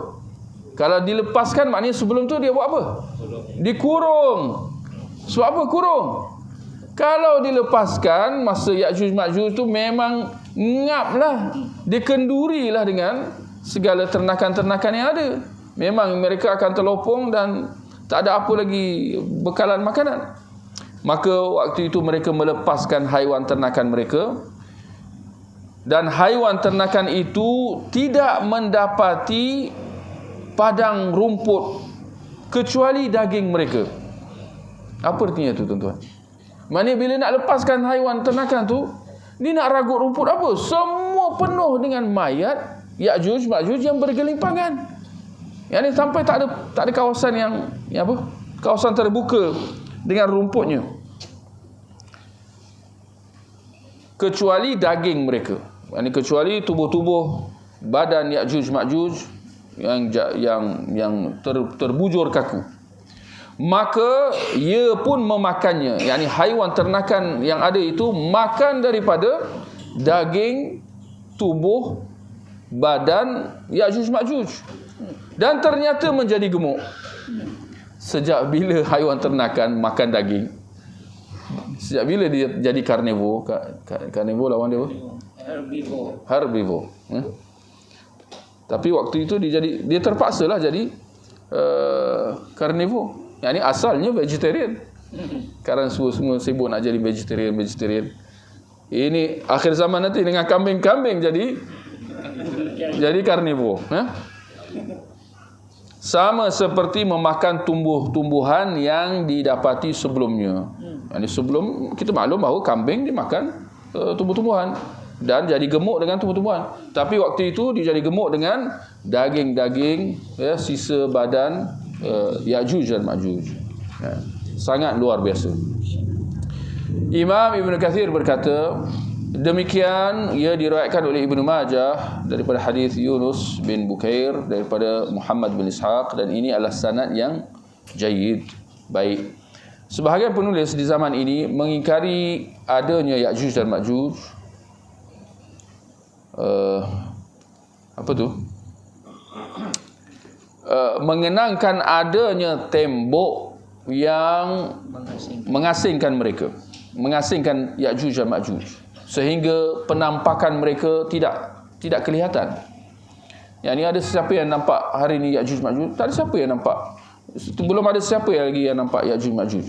Kalau dilepaskan maknanya sebelum tu dia buat apa? Dikurung. Sebab apa kurung? Kalau dilepaskan, masa Ya'juj Ma'juj tu memang ngaplah, dikendurilah dengan segala ternakan-ternakan yang ada. Memang mereka akan terlopong dan tak ada apa lagi bekalan makanan. Maka waktu itu mereka melepaskan haiwan ternakan mereka, dan haiwan ternakan itu tidak mendapati padang rumput kecuali daging mereka. Apa artinya tu tuan-tuan? Maknanya bila nak lepaskan haiwan ternakan tu, ni nak ragut rumput apa? Semua penuh dengan mayat Ya'juj Ma'juj yang bergelimpangan. Yang ni sampai tak ada kawasan yang apa? Kawasan terbuka dengan rumputnya. Kecuali daging mereka. Ini kecuali tubuh-tubuh badan Ya'juj Ma'juj yang terbujur kaku. Maka ia pun memakannya. Yakni haiwan ternakan yang ada itu makan daripada daging tubuh badan Ya'juj Ma'juj. Dan ternyata menjadi gemuk. Sejak bila haiwan ternakan makan daging? Sejak bila dia jadi karnivor? Karnivor lawan dia apa? Herbivore. Tapi waktu itu dia terpaksalah jadi karnivor. Yang ni asalnya vegetarian. Sekarang semua sibuk nak jadi vegetarian. Ini akhir zaman nanti dengan kambing-kambing jadi karnivor. Sama seperti memakan tumbuh-tumbuhan yang didapati sebelumnya. Yani sebelum kita maklum bahawa kambing dimakan tumbuh-tumbuhan dan jadi gemuk dengan tumbuh-tumbuhan. Tapi waktu itu dia jadi gemuk dengan daging-daging sisa badan Ya'juj dan Ma'juj. Sangat luar biasa. Imam Ibn Kathir berkata, demikian ia diriwayatkan oleh Ibnu Majah daripada hadis Yunus bin Bukair daripada Muhammad bin Ishaq, dan ini adalah sanad yang jayyid, baik. Sebahagian penulis di zaman ini mengingkari adanya Ya'juj dan Ma'juj. Mengenangkan adanya tembok yang mengasingkan mereka, mengasingkan Ya'juj dan Ma'juj, sehingga penampakan mereka tidak kelihatan. Yang ni ada siapa yang nampak hari ni Ya'juj Ma'juj? Tak ada siapa yang nampak. Belum ada siapa lagi yang nampak Ya'juj Ma'juj.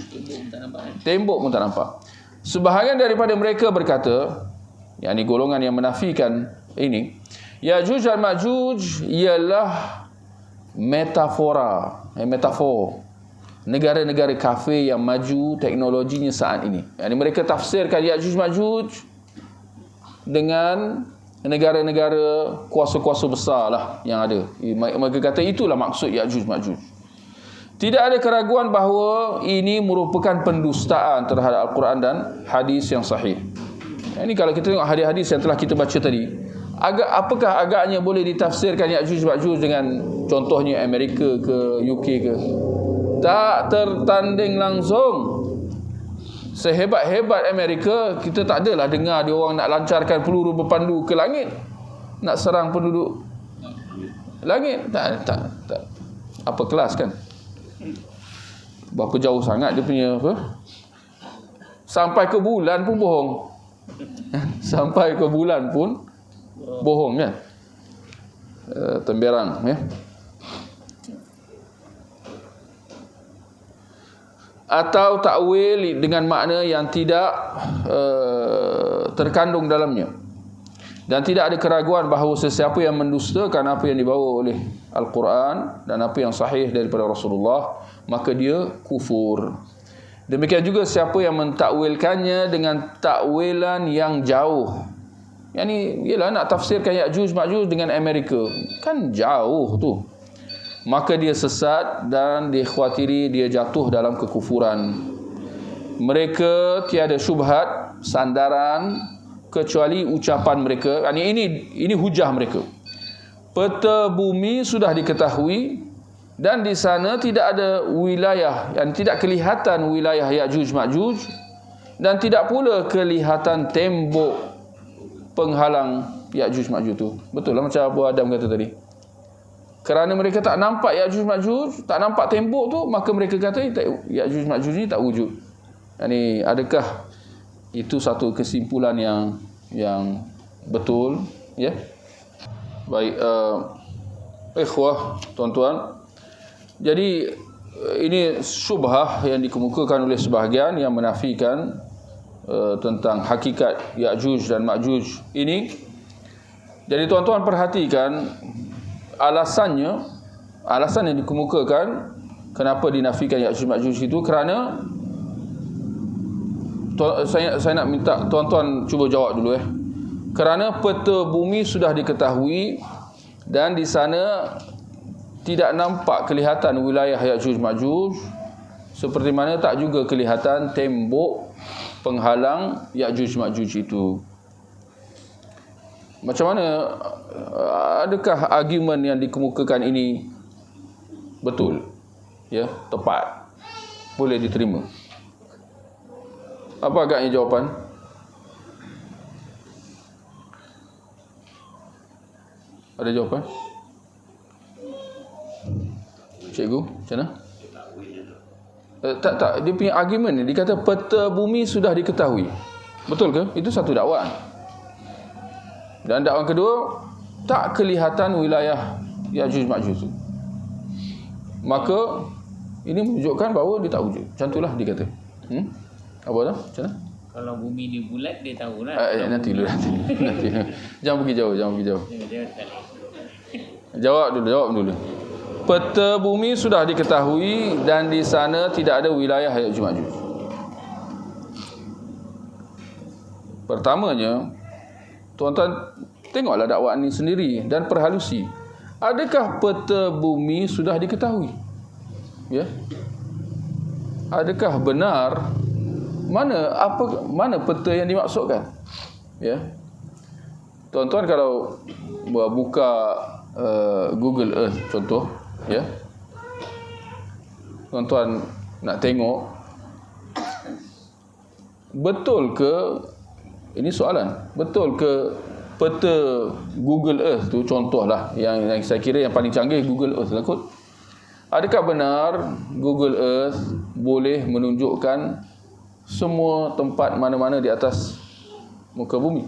Tembok pun tak nampak. Sebahagian daripada mereka berkata, yang ni golongan yang menafikan ini, Ya'juj dan Ma'juj ialah metafor negara-negara kafir yang maju teknologinya saat ini. Yani mereka tafsirkan Ya'juj Ma'juj dengan negara-negara kuasa-kuasa besar lah yang ada. Mereka kata itulah maksud Ya'juj Ma'juj. Tidak ada keraguan bahawa ini merupakan pendustaan terhadap Al-Quran dan hadis yang sahih. Ini kalau kita tengok hadis-hadis yang telah kita baca tadi, apakah agaknya boleh ditafsirkan Ya'juj Ma'juj dengan contohnya Amerika ke UK ke? Tak tertanding langsung. Sehebat-hebat Amerika, kita tak adalah dengar dia orang nak lancarkan peluru berpandu ke langit, nak serang penduduk langit. Tak. Apa kelas kan? Berapa jauh sangat dia punya apa? Sampai ke bulan pun bohong. Sampai ke bulan pun bohong kan? Temberang ya. Atau takwil dengan makna yang tidak terkandung dalamnya. Dan tidak ada keraguan bahawa sesiapa yang mendustakan apa yang dibawa oleh Al-Quran dan apa yang sahih daripada Rasulullah, maka dia kufur. Demikian juga siapa yang mentakwilkannya dengan takwilan yang jauh. Yang ni ialah nak tafsirkan Ya'juj Ma'juj dengan Amerika, kan jauh tu. Maka dia sesat dan dikhawatiri dia jatuh dalam kekufuran. Mereka tiada syubhat, sandaran, kecuali ucapan mereka. Ini hujah mereka. Peta bumi sudah diketahui dan di sana tidak ada wilayah, yang tidak kelihatan wilayah Ya'juj Ma'juj, dan tidak pula kelihatan tembok penghalang Ya'juj Ma'juj tu. Betul lah macam Abu Adam kata tadi. Kerana mereka tak nampak Ya'juj Ma'juj, tak nampak tembok tu, maka mereka kata Ya'juj Ma'juj ni tak wujud. Yani adakah itu satu kesimpulan yang betul, ya? Baik, ikhwah, tuan-tuan. Jadi ini syubhah yang dikemukakan oleh sebahagian yang menafikan tentang hakikat Ya'juj dan Ma'juj ini. Jadi tuan-tuan perhatikan alasannya alasan yang dikemukakan kenapa dinafikan Ya'juj Ma'juj itu kerana saya nak minta tuan-tuan cuba jawab dulu kerana peta bumi sudah diketahui dan di sana tidak nampak kelihatan wilayah Ya'juj Ma'juj, seperti mana tak juga kelihatan tembok penghalang Ya'juj Ma'juj itu. Macam mana, adakah argumen yang dikemukakan ini betul? Ya, tepat. Boleh diterima. Apa agaknya jawapan? Ada jawapan? Cikgu, macam mana? Tak, dia punya argument ni, dia kata peta bumi sudah diketahui. Betul ke? Itu satu dakwaan. Dan dakwaan kedua, tak kelihatan wilayah Ya'juj Ma'juj itu. Maka ini menunjukkan bahawa dia tak wujud. Macam itulah dia kata. Apa dah? Macam mana? Kalau bumi ni bulat, dia tahulah. Nanti dulu. Jangan pergi jauh. Jawab dulu. Peta bumi sudah diketahui dan di sana tidak ada wilayah Ya'juj Ma'juj. Pertamanya, tuan-tuan tengoklah dakwaan ini sendiri dan perhalusi. Adakah peta bumi sudah diketahui? Ya. Adakah benar mana peta yang dimaksudkan? Ya. Tuan-tuan kalau buka Google Earth contoh, ya. Tuan-tuan nak tengok betul ke, ini soalan, betul ke peta Google Earth tu, contohlah yang saya kira yang paling canggih Google Earth lah kot. Adakah benar Google Earth boleh menunjukkan semua tempat mana-mana di atas muka bumi?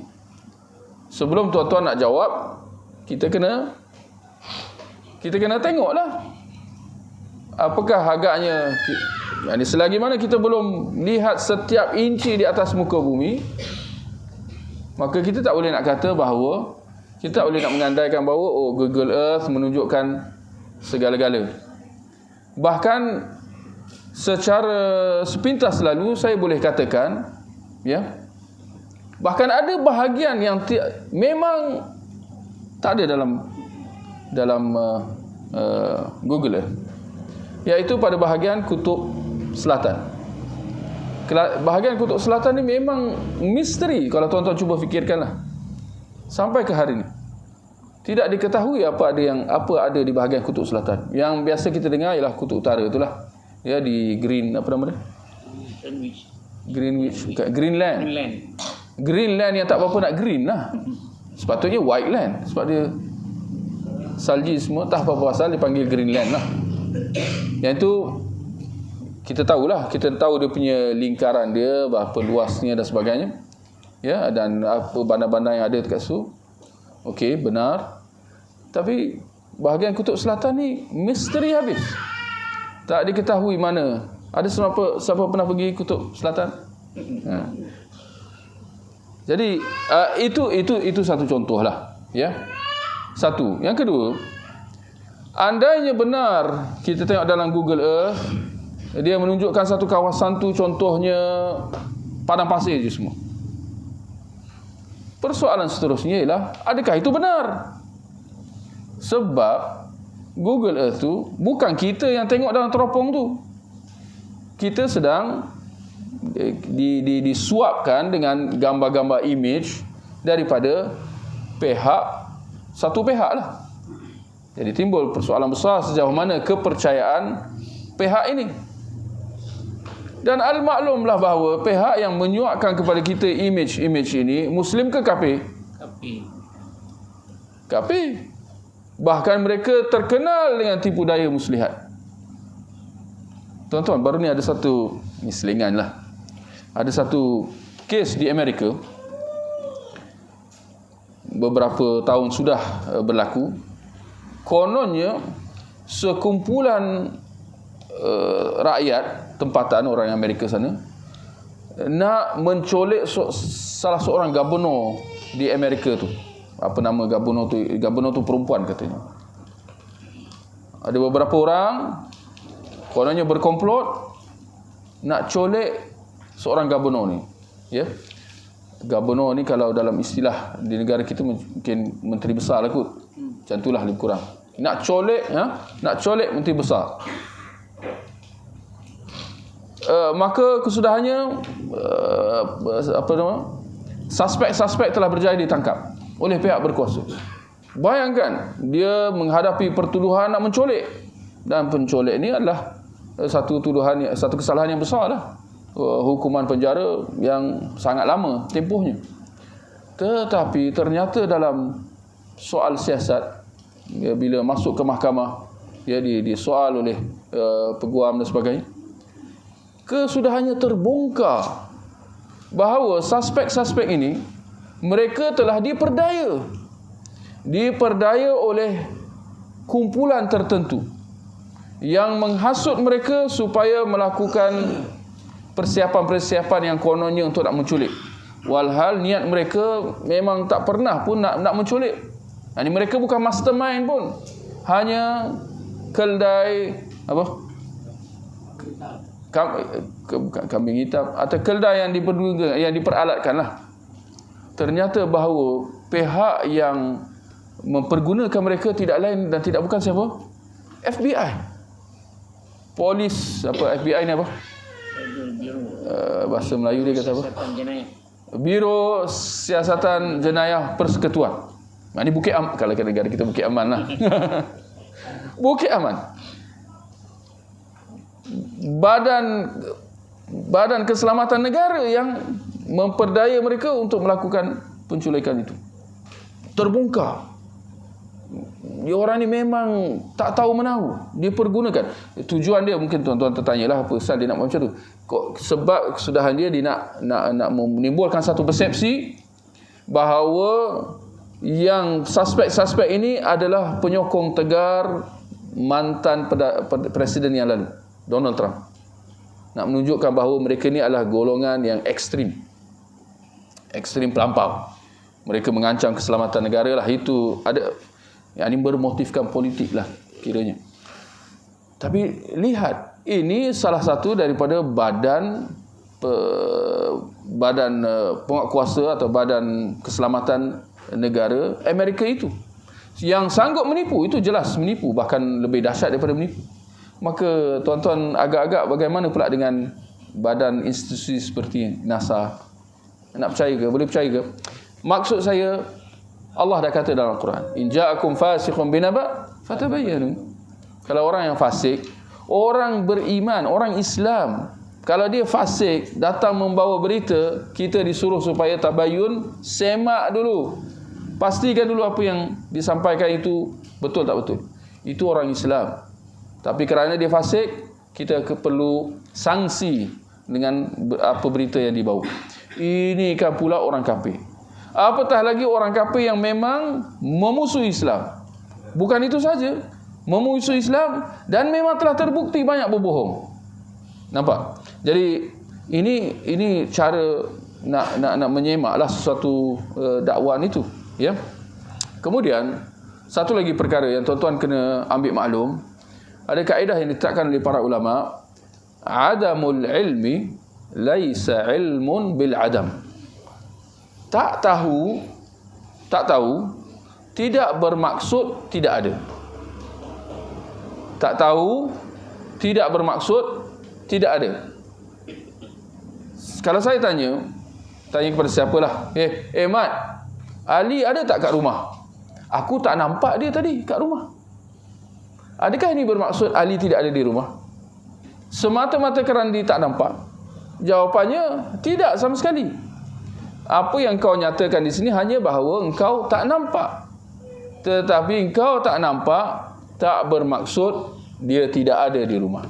Sebelum tuan-tuan nak jawab, kita kena tengoklah apakah agaknya, selagi mana kita belum lihat setiap inci di atas muka bumi, maka kita tak boleh nak kata bahawa, kita tak boleh nak mengandaikan bahawa Google Earth menunjukkan segala-gala. Bahkan secara sepintas lalu saya boleh katakan, ya, bahkan ada bahagian yang memang tak ada dalam Google Earth, iaitu pada bahagian kutub selatan. Bahagian kutub selatan ni memang misteri kalau tuan-tuan cuba fikirkanlah. Sampai ke hari ni tidak diketahui apa ada di bahagian kutub selatan. Yang biasa kita dengar ialah kutub utara itulah. Ya, di Greenland yang tak apa-apa nak green lah. Sepatutnya white land, sebab dia salji semua, tak apa-apa pasal dipanggil Greenland lah. Yang itu kita tahulah, kita tahu dia punya lingkaran dia, berapa luasnya dan sebagainya. Ya, dan apa bandar-bandar yang ada dekat situ. Okey, benar. Tapi bahagian kutub selatan ni misteri habis. Tak diketahui mana. Ada siapa pernah pergi kutub selatan? Jadi itu satu contohlah, ya. Satu. Yang kedua, andainya benar kita tengok dalam Google Earth, dia menunjukkan satu kawasan tu, contohnya padang pasir je semua. Persoalan seterusnya ialah, adakah itu benar? Sebab Google Earth tu bukan kita yang tengok dalam teropong tu. Kita sedang disuapkan dengan gambar-gambar image daripada satu pihak lah. Jadi timbul persoalan besar sejauh mana kepercayaan pihak ini. Dan al-maklumlah bahawa pihak yang menyuapkan kepada kita image ini, Muslim ke kafir? Kafir. Bahkan mereka terkenal dengan tipu daya muslihat. Tuan-tuan, baru ni ada satu, ni selingan lah, ada satu kes di Amerika, beberapa tahun sudah berlaku. Kononnya sekumpulan rakyat tempatan orang Amerika sana nak mencolek salah seorang gubernur di Amerika tu. Apa nama gubernur tu? Gubernur tu perempuan katanya. ada beberapa orang kononnya berkomplot nak colek seorang gubernur ni. Ya. Gubernur ni kalau dalam istilah di negara kita mungkin menteri besar lah kot. Macam itulah lebih kurang. Nak colek, nak colek menteri besar. Maka kesudahannya suspek-suspek telah berjaya ditangkap oleh pihak berkuasa. Bayangkan dia menghadapi pertuduhan nak mencolek, dan pencolek ni adalah satu kesalahan yang besar lah. Hukuman penjara yang sangat lama tempohnya. Tetapi ternyata dalam soal siasat, ya, bila masuk ke mahkamah, ya, disoal oleh peguam dan sebagainya, kesudahannya terbongkar bahawa suspek-suspek ini mereka telah diperdaya oleh kumpulan tertentu yang menghasut mereka supaya melakukan persiapan-persiapan yang kononnya untuk nak menculik. Walhal niat mereka memang tak pernah pun nak menculik. Ini mereka bukan mastermind pun. Hanya keldai kambing hitam atau keldai yang diperalatkan lah. Ternyata bahawa pihak yang mempergunakan mereka tidak lain dan tidak bukan siapa? FBI. Polis FBI ni apa? Bahasa Melayu dia kata apa? Biro Siasatan Jenayah Persekutuan. Ini Bukit Aman. Kalau kat negara kita Bukit Aman lah. Bukit Aman. Badan Keselamatan Negara yang memperdaya mereka untuk melakukan penculikan itu. Terbongkar. Dia orang ni memang tak tahu menahu, dia pergunakan. Tujuan dia mungkin tuan-tuan tertanyalah apa pasal dia nak macam tu. Sebab kesudahan dia nak menimbulkan satu persepsi bahawa yang suspek-suspek ini adalah penyokong tegar mantan presiden yang lalu, Donald Trump. Nak menunjukkan bahawa mereka ni adalah golongan yang ekstrim pelampau. Mereka mengancam keselamatan negara lah. Itu ada yang ini bermotifkan politik lah kiranya. Tapi lihat, ini salah satu daripada badan penguatkuasa atau badan keselamatan negara Amerika itu yang sanggup menipu. Itu jelas menipu, bahkan lebih dahsyat daripada menipu. Maka tuan-tuan agak-agak bagaimana pula dengan badan institusi seperti NASA? Nak percaya ke? Boleh percaya ke? Maksud saya, Allah dah kata dalam Al-Quran, in ja'akum fasiqun binaba fatabayyanu. Kalau orang yang fasik, orang beriman, orang Islam, kalau dia fasik datang membawa berita, kita disuruh supaya tabayyun, semak dulu, pastikan dulu apa yang disampaikan itu betul tak betul. Itu orang Islam. Tapi kerana dia fasik, kita perlu sanksi dengan apa berita yang dibawa. Ini kan pula orang kafir. Apatah lagi orang kafir yang memang memusuhi Islam. Bukan itu saja, memusuhi Islam dan memang telah terbukti banyak berbohong. Nampak? Jadi ini cara nak menyemaklah sesuatu dakwaan itu, ya. Kemudian satu lagi perkara yang tuan-tuan kena ambil maklum, ada kaedah yang ditetapkan oleh para ulama, adamul ilmi laisa ilmun bil adam. Tak tahu tidak bermaksud tidak ada. Tak tahu tidak bermaksud tidak ada. Kalau saya tanya kepada siapalah, Mat, Ali ada tak kat rumah? Aku tak nampak dia tadi kat rumah. Adakah ini bermaksud Ali tidak ada di rumah? Semata-mata kerana dia tak nampak? Jawapannya tidak sama sekali. Apa yang kau nyatakan di sini hanya bahawa engkau tak nampak. Tetapi engkau tak nampak tak bermaksud dia tidak ada di rumah.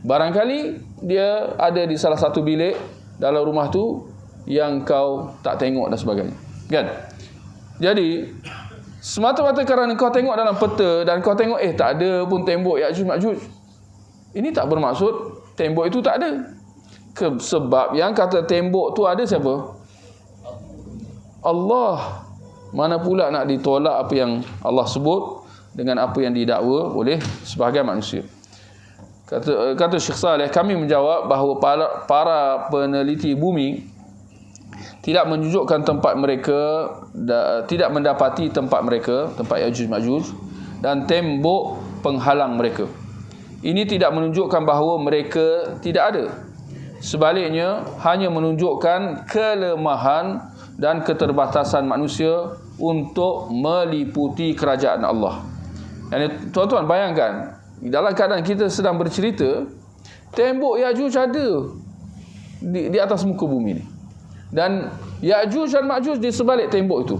Barangkali dia ada di salah satu bilik dalam rumah tu yang kau tak tengok dan sebagainya. Kan? Jadi semata-mata kerana kau tengok dalam peta dan kau tengok tak ada pun tembok Ya'juj Ma'juj, ini tak bermaksud tembok itu tak ada. Sebab yang kata tembok tu ada siapa? Allah. Mana pula nak ditolak apa yang Allah sebut dengan apa yang didakwa oleh sebahagian manusia. Kata Syekh Saleh, kami menjawab bahawa para peneliti bumi tidak menunjukkan tempat mereka, tidak mendapati tempat mereka, tempat Ya'juj Ma'juj, dan tembok penghalang mereka. Ini tidak menunjukkan bahawa mereka tidak ada. Sebaliknya, hanya menunjukkan kelemahan dan keterbatasan manusia untuk meliputi kerajaan Allah. Yani, tuan-tuan bayangkan, dalam keadaan kita sedang bercerita, tembok Ya'juj ada di atas muka bumi ni. Dan Ya'juj dan Ma'juj di sebalik tembok itu.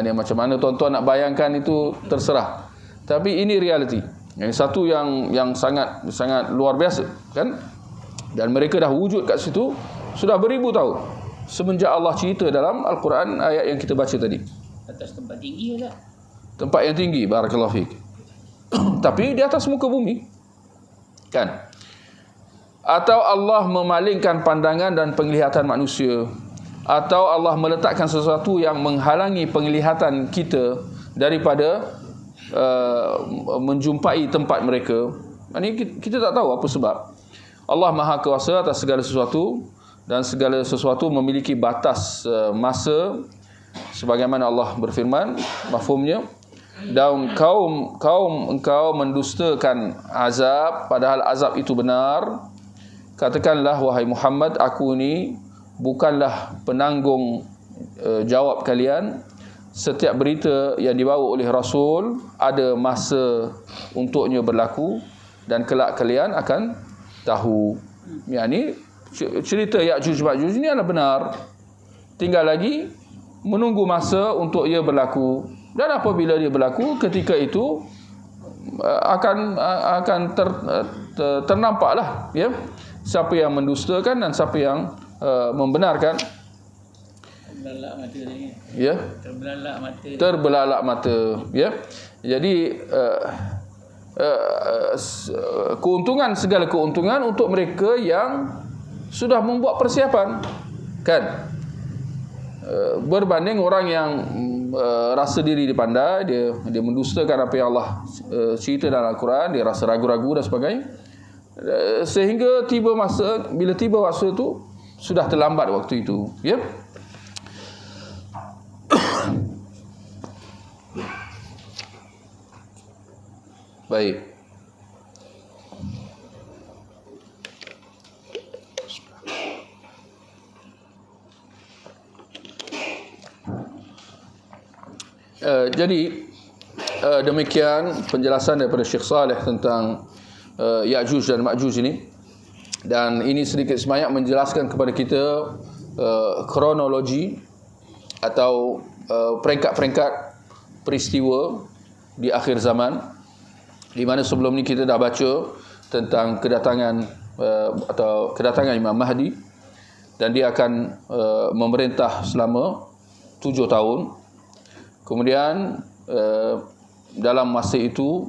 Ni macam mana tuan-tuan nak bayangkan itu terserah. Tapi ini realiti. Ini satu yang sangat luar biasa, kan? Dan mereka dah wujud kat situ sudah beribu tahun. Semenjak Allah cerita dalam Al-Quran ayat yang kita baca tadi. Atas tempat tinggi tak? Tempat yang tinggi, barakallahu fiik. Tapi di atas muka bumi. Kan? Atau Allah memalingkan pandangan dan penglihatan manusia, atau Allah meletakkan sesuatu yang menghalangi penglihatan kita daripada menjumpai tempat mereka. Ini kita tak tahu apa sebab. Allah Maha Kuasa atas segala sesuatu, dan segala sesuatu memiliki batas masa, sebagaimana Allah berfirman, mafhumnya, dan kaum engkau mendustakan azab padahal azab itu benar. Katakanlah, wahai Muhammad, aku ni bukanlah penanggung jawab kalian. Setiap berita yang dibawa oleh Rasul ada masa untuknya berlaku, dan kelak kalian akan tahu. Yani cerita Ya'juj Ma'juj ini adalah benar. Tinggal lagi menunggu masa untuk ia berlaku. Dan apabila dia berlaku, ketika itu akan ternampaklah, ya, siapa yang mendustakan dan siapa yang membenarkan. Terbelalak mata ni. Ya. Terbelalak mata, ya. Jadi segala keuntungan untuk mereka yang sudah membuat persiapan, kan? Berbanding orang yang rasa diri dipandai, dia mendustakan apa yang Allah cerita dalam Al-Quran, dia rasa ragu-ragu dan sebagainya, sehingga bila tiba masa itu sudah terlambat waktu itu, ya. Baik. Jadi demikian penjelasan daripada Syekh Saleh tentang Ya'juj dan Ma'juj ini. Dan ini sedikit sebanyak menjelaskan kepada kita kronologi atau peringkat-peringkat peristiwa di akhir zaman, di mana sebelum ni kita dah baca tentang kedatangan Imam Mahdi, dan dia akan memerintah selama 7 tahun. Kemudian dalam masa itu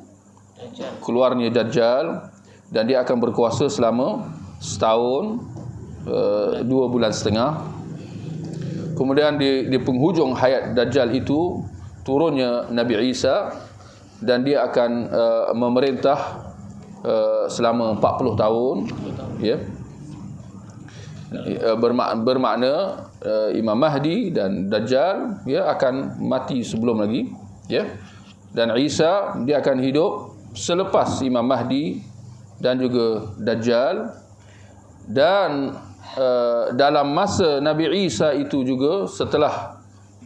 keluarnya Dajjal, dan dia akan berkuasa selama setahun 2 bulan setengah. Kemudian di penghujung hayat Dajjal itu turunnya Nabi Isa, dan dia akan memerintah selama 40 tahun, ya. Bermakna Imam Mahdi dan Dajjal, ya, akan mati sebelum lagi, ya. Dan Isa dia akan hidup selepas Imam Mahdi dan juga Dajjal. Dan dalam masa Nabi Isa itu juga, setelah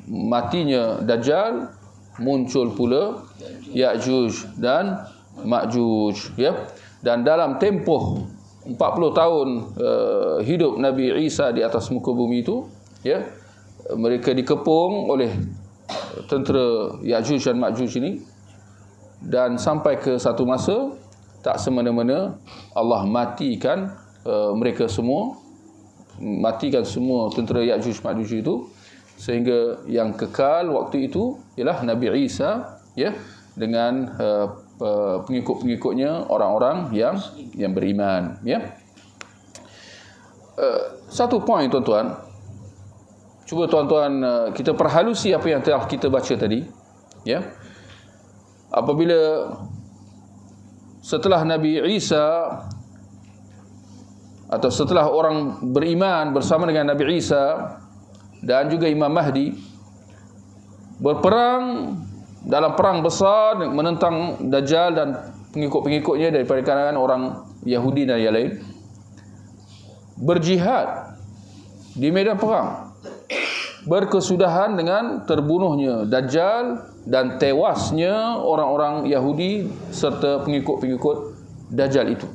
matinya Dajjal, muncul pula Ya'juj dan Ma'juj, ya. Dan dalam tempoh 40 tahun hidup Nabi Isa di atas muka bumi itu, ya, mereka dikepung oleh tentera Ya'juj dan Ma'juj ini, dan sampai ke satu masa tak semena-mena Allah matikan mereka semua, matikan semua tentera Ya'juj Ma'juj itu, sehingga yang kekal waktu itu ialah Nabi Isa, ya, dengan pengikut-pengikutnya, orang-orang yang beriman, ya. Satu poin, tuan-tuan, cuba tuan-tuan kita perhalusi apa yang telah kita baca tadi, ya. apabila setelah Nabi Isa atau setelah orang beriman bersama dengan Nabi Isa dan juga Imam Mahdi berperang dalam perang besar menentang Dajjal dan pengikut-pengikutnya daripada kalangan orang Yahudi dan yang lain, berjihad di medan perang, berkesudahan dengan terbunuhnya Dajjal dan tewasnya orang-orang Yahudi serta pengikut-pengikut Dajjal itu.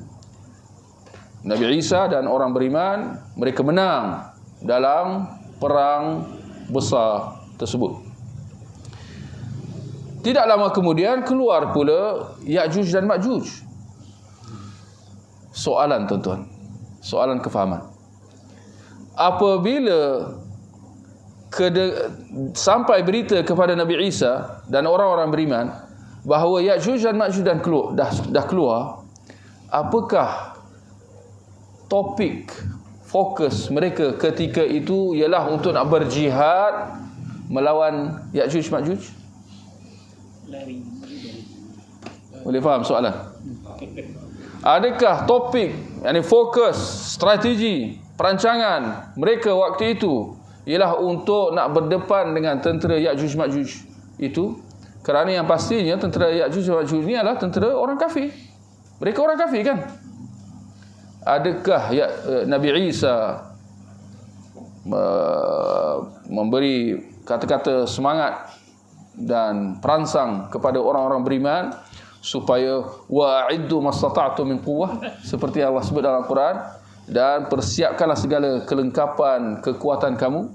Nabi Isa dan orang beriman, mereka menang dalam perang besar tersebut. Tidak lama kemudian keluar pula Ya'juj dan Ma'juj. Soalan tuan-tuan, soalan kefahaman. Apabila sampai berita kepada Nabi Isa dan orang-orang beriman bahawa Ya'juj dan Ma'juj dah keluar, apakah topik fokus mereka ketika itu ialah untuk nak berjihad melawan Ya'juj Ma'juj? Lari. Boleh faham soalan? Adakah topik, fokus, strategi, perancangan mereka waktu itu ialah untuk nak berdepan dengan tentera Ya'juj Ma'juj itu? Kerana yang pastinya tentera Ya'juj Ma'juj ini adalah tentera orang kafir. Mereka orang kafir kan? Adakah Nabi Isa memberi kata-kata semangat dan perangsang kepada orang-orang beriman supaya wa'iddu mastata'tu min quwwah, seperti Allah sebut dalam Quran, dan persiapkanlah segala kelengkapan kekuatan kamu,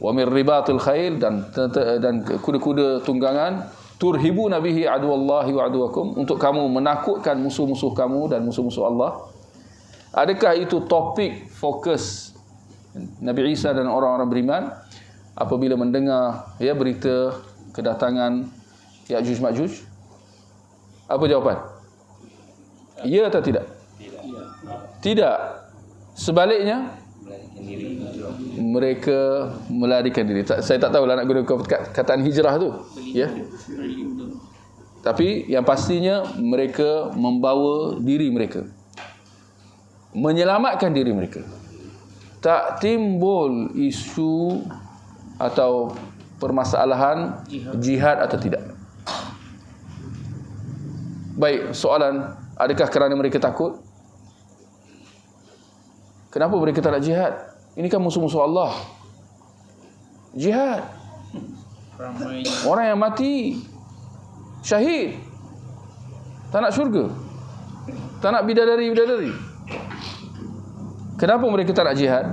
wa min ribatil khail, dan kuda-kuda tunggangan, turhibu nabihi aduwallahi wa aduwakum, untuk kamu menakutkan musuh-musuh kamu dan musuh-musuh Allah. Adakah itu topik fokus Nabi Isa dan orang-orang beriman apabila mendengar berita kedatangan Ya'juj Ma'juj? Apa jawapan? Ya atau tidak? Tidak. Sebaliknya, mereka melarikan diri. Saya tak tahulah nak guna kataan hijrah tu, ya. Tapi yang pastinya mereka membawa diri mereka, menyelamatkan diri mereka. Tak timbul isu atau permasalahan jihad atau tidak. Baik, soalan, adakah kerana mereka takut? Kenapa mereka tak nak jihad? Ini kan musuh-musuh Allah. Jihad. Orang yang mati syahid, tak nak syurga, tak nak bidadari. Kenapa mereka tak nak jihad?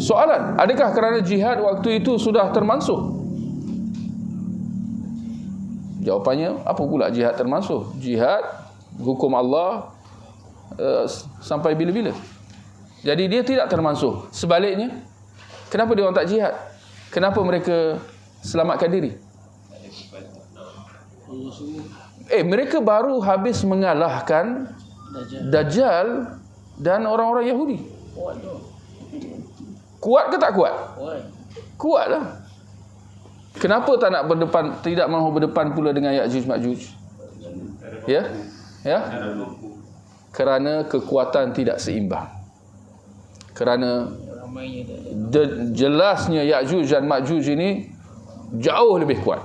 Soalan, adakah kerana jihad waktu itu sudah termansuh? Jawapannya, apa pula jihad termansuh? Jihad, hukum Allah sampai bila-bila. Jadi dia tidak termansuh. Sebaliknya, kenapa dia orang tak jihad? Kenapa mereka selamatkan diri? Mereka baru habis mengalahkan Dajjal dan orang-orang Yahudi. Kuat ke tak kuat? Kuat lah. Kenapa tak nak tidak mahu berdepan pula dengan Ya'juj Ma'juj? Ya? Kerana kekuatan tidak seimbang. Kerana jelasnya Ya'juj dan Ma'juj ini jauh lebih kuat.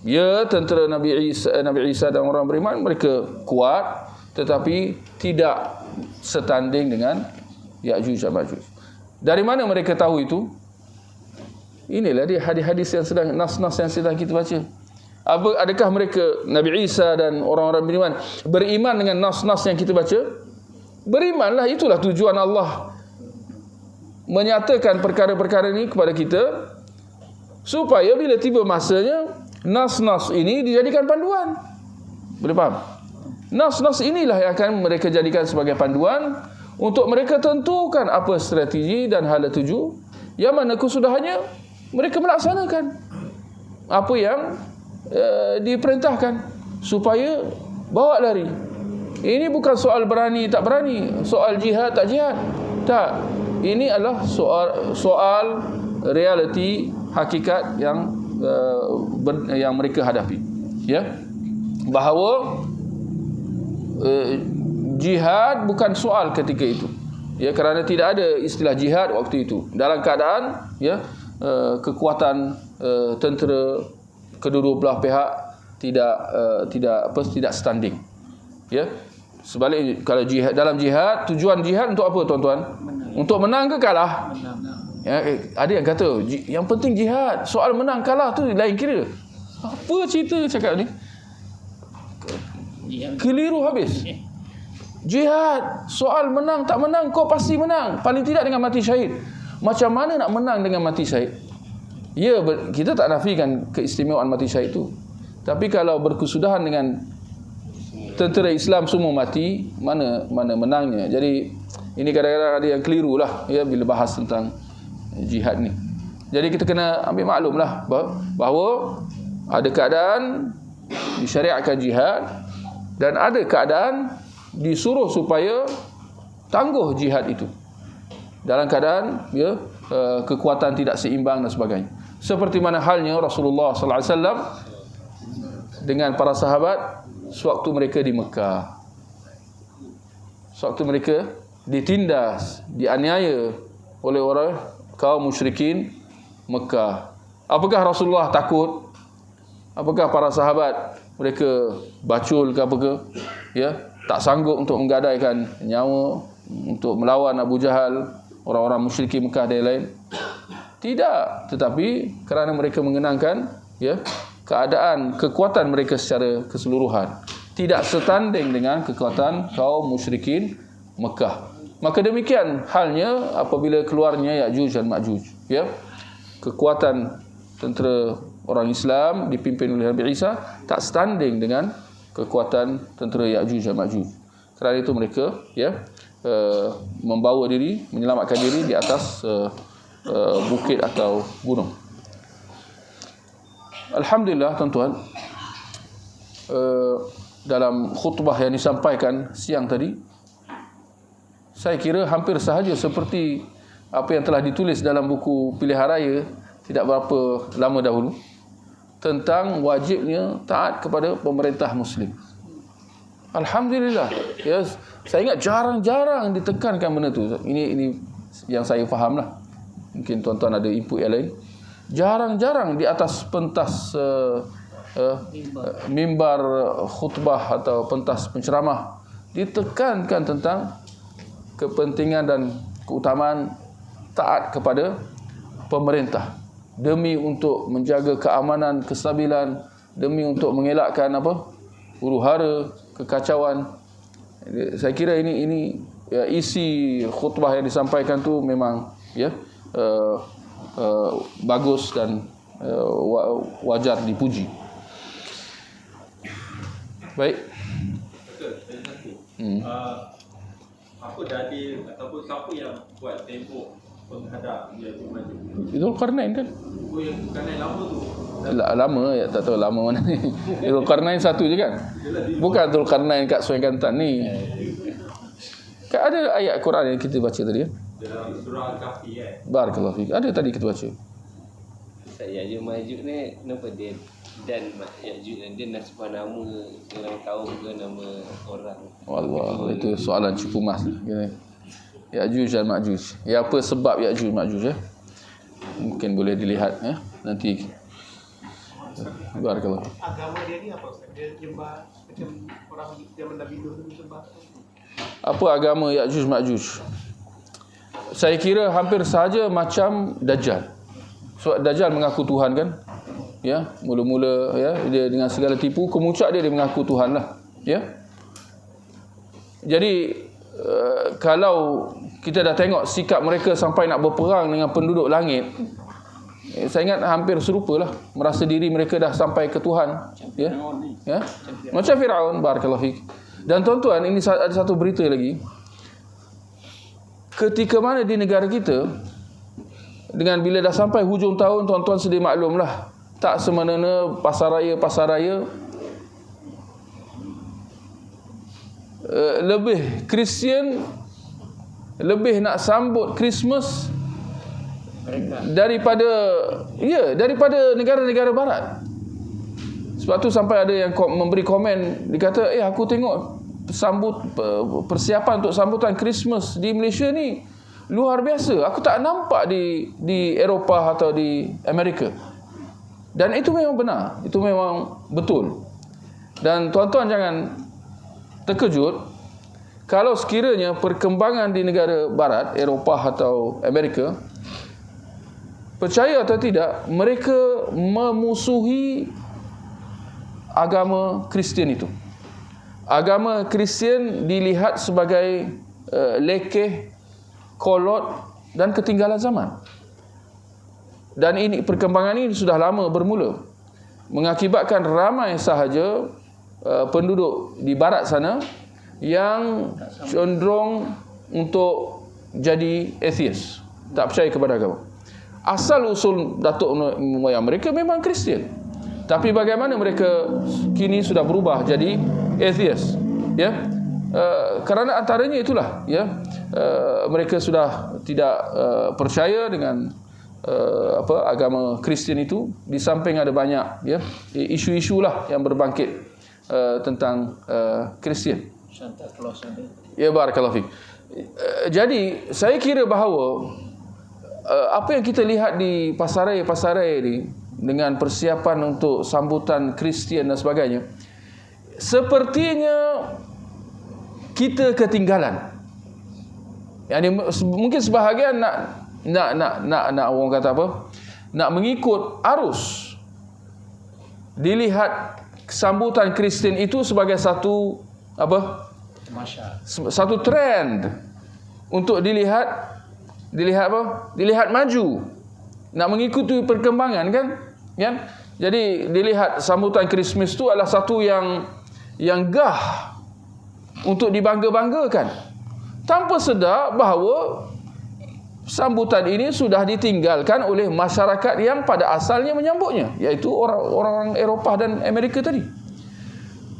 Ya, tentera Nabi Isa dan orang beriman, mereka kuat, tetapi tidak setanding dengan Ya'juj dan Ma'juj. Dari mana mereka tahu itu? Inilah dia hadis-hadis yang sedang, nas-nas yang sedang kita baca. Adakah mereka, Nabi Isa dan orang-orang beriman dengan nas-nas yang kita baca? Berimanlah, itulah tujuan Allah menyatakan perkara-perkara ini kepada kita, supaya bila tiba masanya, nas-nas ini dijadikan panduan. Boleh faham? Nas-nas inilah yang akan mereka jadikan sebagai panduan untuk mereka tentukan apa strategi dan hala tuju, yang mana kesudahannya mereka melaksanakan apa yang diperintahkan, supaya bawa lari. Ini bukan soal berani tak berani, soal jihad tak jihad, tak. Ini adalah soal realiti, hakikat yang yang mereka hadapi. Ya, bahawa jihad bukan soal ketika itu. Ya, kerana tidak ada istilah jihad waktu itu. Dalam keadaan ya kekuatan tentera kedua-dua belah pihak tidak standing. Ya. Sebaliknya, kalau jihad, dalam jihad, tujuan jihad untuk apa tuan-tuan? Untuk menang ke kalah? Ya, ada yang kata yang penting jihad, soal menang kalah tu lain kira. Apa cerita cakap ni? Keliru habis. Jihad, soal menang tak menang, kau pasti menang. Paling tidak dengan mati syahid. Macam mana nak menang dengan mati syahid? Ya, kita tak nafikan keistimewaan mati syahid itu. Tapi kalau berkesudahan dengan tentera Islam semua mati, mana menangnya? Jadi ini kadang-kadang ada yang keliru lah ya bila bahas tentang jihad ni. Jadi kita kena ambil maklum lah bahawa ada keadaan disyariatkan jihad dan ada keadaan disuruh supaya tangguh jihad itu dalam keadaan ya kekuatan tidak seimbang dan sebagainya. Seperti mana halnya Rasulullah sallallahu alaihi wasallam dengan para sahabat sewaktu mereka di Mekah. Sewaktu mereka ditindas, dianiaya oleh orang kaum musyrikin Mekah. Apakah Rasulullah takut? Apakah para sahabat mereka bacul ke apa ke? Ya, tak sanggup untuk menggadaikan nyawa untuk melawan Abu Jahal, orang-orang musyrikin Mekah dan lain? Tidak, tetapi kerana mereka mengenangkan ya keadaan kekuatan mereka secara keseluruhan tidak setanding dengan kekuatan kaum musyrikin Mekah. Maka demikian halnya apabila keluarnya Ya'juj dan Ma'juj, ya. Kekuatan tentera orang Islam dipimpin oleh Nabi Isa tak setanding dengan kekuatan tentera Ya'juj dan Ma'juj. Kerana itu mereka ya membawa diri, menyelamatkan diri di atas bukit atau gunung. Alhamdulillah tuan-tuan, dalam khutbah yang disampaikan siang tadi, saya kira hampir sahaja seperti apa yang telah ditulis dalam buku Pilihan Raya tidak berapa lama dahulu tentang wajibnya taat kepada pemerintah Muslim. Alhamdulillah. Ya, saya ingat jarang-jarang ditekankan benda tu. Ini yang saya fahamlah. Mungkin tuan-tuan ada input yang lain. Jarang-jarang di atas pentas mimbar khutbah atau pentas penceramah ditekankan tentang kepentingan dan keutamaan taat kepada pemerintah demi untuk menjaga keamanan, kestabilan, demi untuk mengelakkan huru-hara, kekacauan. Saya kira ini ya, isi khutbah yang disampaikan tu memang ya bagus dan wajar dipuji. Baik. Apa dalil ataupun siapa yang buat tembok penghadap Ya'juj Ma'juj? Zulkarnain kan? Oh, yang Zulkarnain lama tu. Lama ya, tak tahu lama mana ni. Zulkarnain satu je kan? Bukan Zulkarnain kat Sungai Gantan ni. Kan ada ayat Quran yang kita baca tadi kan? Dalam surah Al-Kahfi kan? Barakallahu fiik. Ada tadi kita baca. Ya'juj Ma'juj ni kenapa dia dan Ya'juj dia nak sebuah nama orang kaum ke nama orang? Allah, itu soalan cukup mas. Ya'juj dan Ma'juj. Ya, apa sebab Ya'juj Ma'juj ya? Mungkin boleh dilihat ya nanti. Barakallahu. Agama dia ni apa Ustaz? Dia sembah macam orang zaman Nabi Nuh tu sembah. Apa agama Ya'juj Ma'juj? Saya kira hampir sahaja macam Dajjal. Sebab Dajjal mengaku Tuhan kan? Ya, mula-mula ya dia dengan segala tipu, kemuncak dia mengaku Tuhan lah. Ya. Jadi kalau kita dah tengok sikap mereka sampai nak berperang dengan penduduk langit, saya ingat hampir serupalah, merasa diri mereka dah sampai ke Tuhan. Ya. Ya. Macam Firaun, barakallahu fiik. Dan tuan-tuan, ini ada satu berita lagi. Ketika mana di negara kita, dengan bila dah sampai hujung tahun, tuan-tuan sedia maklumlah, tak semena-mena pasar raya lebih Kristian, lebih nak sambut Christmas daripada negara-negara barat. Sebab tu sampai ada yang memberi komen, dia kata, aku tengok persiapan untuk sambutan Christmas di Malaysia ni luar biasa. Aku tak nampak di Eropah atau di Amerika. Dan itu memang benar, itu memang betul. Dan tuan-tuan jangan terkejut kalau sekiranya perkembangan di negara barat, Eropah atau Amerika, percaya atau tidak, mereka memusuhi agama Kristian itu. Agama Kristian dilihat sebagai lekeh, kolot dan ketinggalan zaman. Dan ini perkembangan ini sudah lama bermula, mengakibatkan ramai sahaja penduduk di barat sana yang cenderung untuk jadi atheist, tak percaya kepada agama. Asal usul datuk moyang mereka memang Kristian, tapi bagaimana mereka kini sudah berubah jadi atheist, ya? Kerana antaranya itulah, ya, mereka sudah tidak percaya dengan agama Kristian itu. Di samping ada banyak, ya, isu-isu lah yang berbangkit tentang Kristian. Ya, barakallahu fiik. Jadi saya kira bahawa apa yang kita lihat di pasaraya ini dengan persiapan untuk sambutan Kristian dan sebagainya, sepertinya kita ketinggalan. Mungkin sebahagian nak orang kata apa? Nak mengikut arus. Dilihat sambutan Kristian itu sebagai satu satu trend untuk dilihat maju, nak mengikuti perkembangan, kan? Jadi dilihat sambutan Christmas itu adalah satu yang gah untuk dibangga-banggakan, tanpa sedar bahawa sambutan ini sudah ditinggalkan oleh masyarakat yang pada asalnya menyambutnya, iaitu orang-orang Eropah dan Amerika tadi.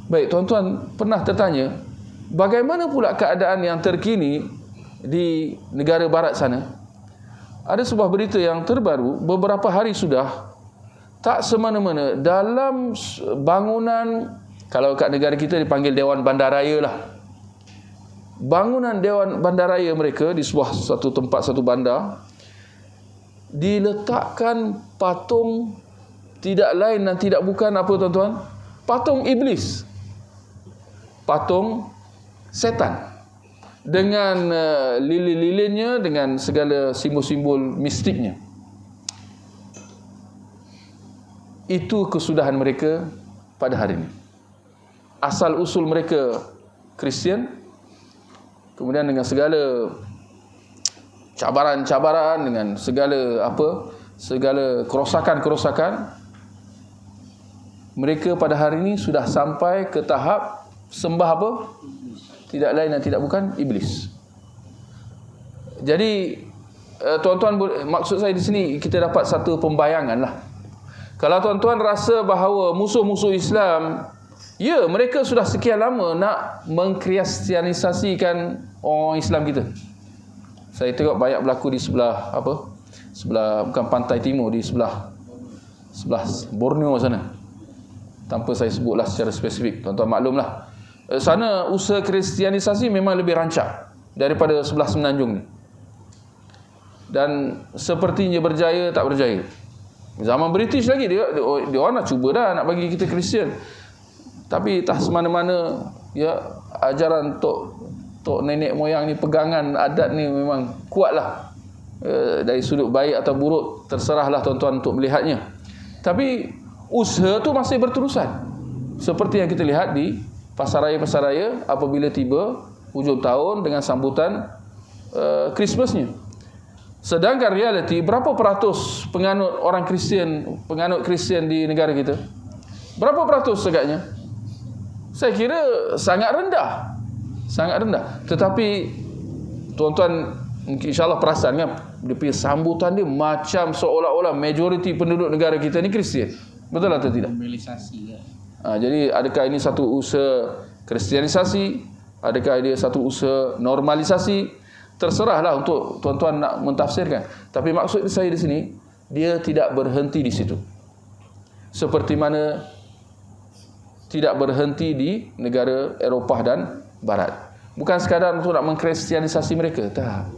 Baik, tuan-tuan pernah tertanya, bagaimana pula keadaan yang terkini di negara barat sana? Ada sebuah berita yang terbaru, beberapa hari sudah, tak semena-mena dalam bangunan, kalau kat negara kita dipanggil Dewan Bandaraya lah, bangunan Dewan Bandaraya mereka di satu tempat, satu bandar, diletakkan patung tidak lain dan tidak bukan apa, tuan-tuan? Patung iblis, patung setan, dengan lilin-lilinnya, dengan segala simbol-simbol mistiknya. Itu kesudahan mereka pada hari ini. Asal usul mereka Kristian, kemudian dengan segala cabaran-cabaran, dengan segala kerosakan-kerosakan, mereka pada hari ini sudah sampai ke tahap sembah apa? Tidak lain dan tidak bukan iblis. Jadi tuan-tuan, maksud saya di sini kita dapat satu pembayangan lah. Kalau tuan-tuan rasa bahawa musuh-musuh Islam, ya, mereka sudah sekian lama nak mengkristianisasikan orang Islam kita. Saya tengok banyak berlaku di sebelah bukan pantai timur, di sebelah Borneo sana. Tanpa saya sebutlah secara spesifik, tuan-tuan maklumlah. Sana usaha kristianisasi memang lebih rancak daripada sebelah Semenanjung ni. Dan sepertinya berjaya tak berjaya. Zaman British lagi dia orang nak cuba dah nak bagi kita Kristian. Tapi tak semana-mana, ya, ajaran tok nenek moyang ni, pegangan adat ni memang kuatlah. Dari sudut baik atau buruk terserahlah tuan-tuan untuk melihatnya. Tapi usaha tu masih berterusan. Seperti yang kita lihat di pasaraya-pasaraya apabila tiba hujung tahun dengan sambutan Christmasnya. Sedangkan realiti, berapa peratus penganut Kristian di negara kita? Berapa peratus agaknya? Saya kira sangat rendah. Sangat rendah. Tetapi tuan-tuan insya-Allah perasan kan, dia punya sambutan dia macam seolah-olah majoriti penduduk negara kita ni Kristian. Betul atau tidak? Normalisasi kan. Jadi adakah ini satu usaha kristianisasi? Adakah dia satu usaha normalisasi? terserahlah untuk tuan-tuan nak mentafsirkan. Tapi maksud saya di sini, dia tidak berhenti di situ. Seperti mana tidak berhenti di negara Eropah dan Barat. Bukan sekadar untuk nak mengkristianisasi mereka, tak.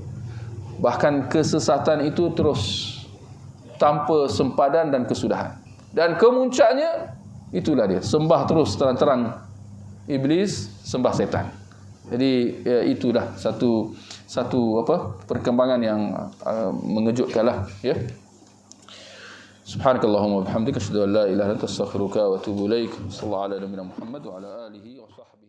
Bahkan kesesatan itu terus tanpa sempadan dan kesudahan. Dan kemuncaknya itulah dia, sembah terus terang-terang iblis, sembah setan. Jadi itulah satu perkembangan yang mengejutkanlah, ya. Subhanakallahumma wa bihamdika asyhadu an la ilaha illa anta astaghfiruka wa atubu ilaik. Sallallahu ala nabiyyina Muhammad wa ala alihi wa sahbihi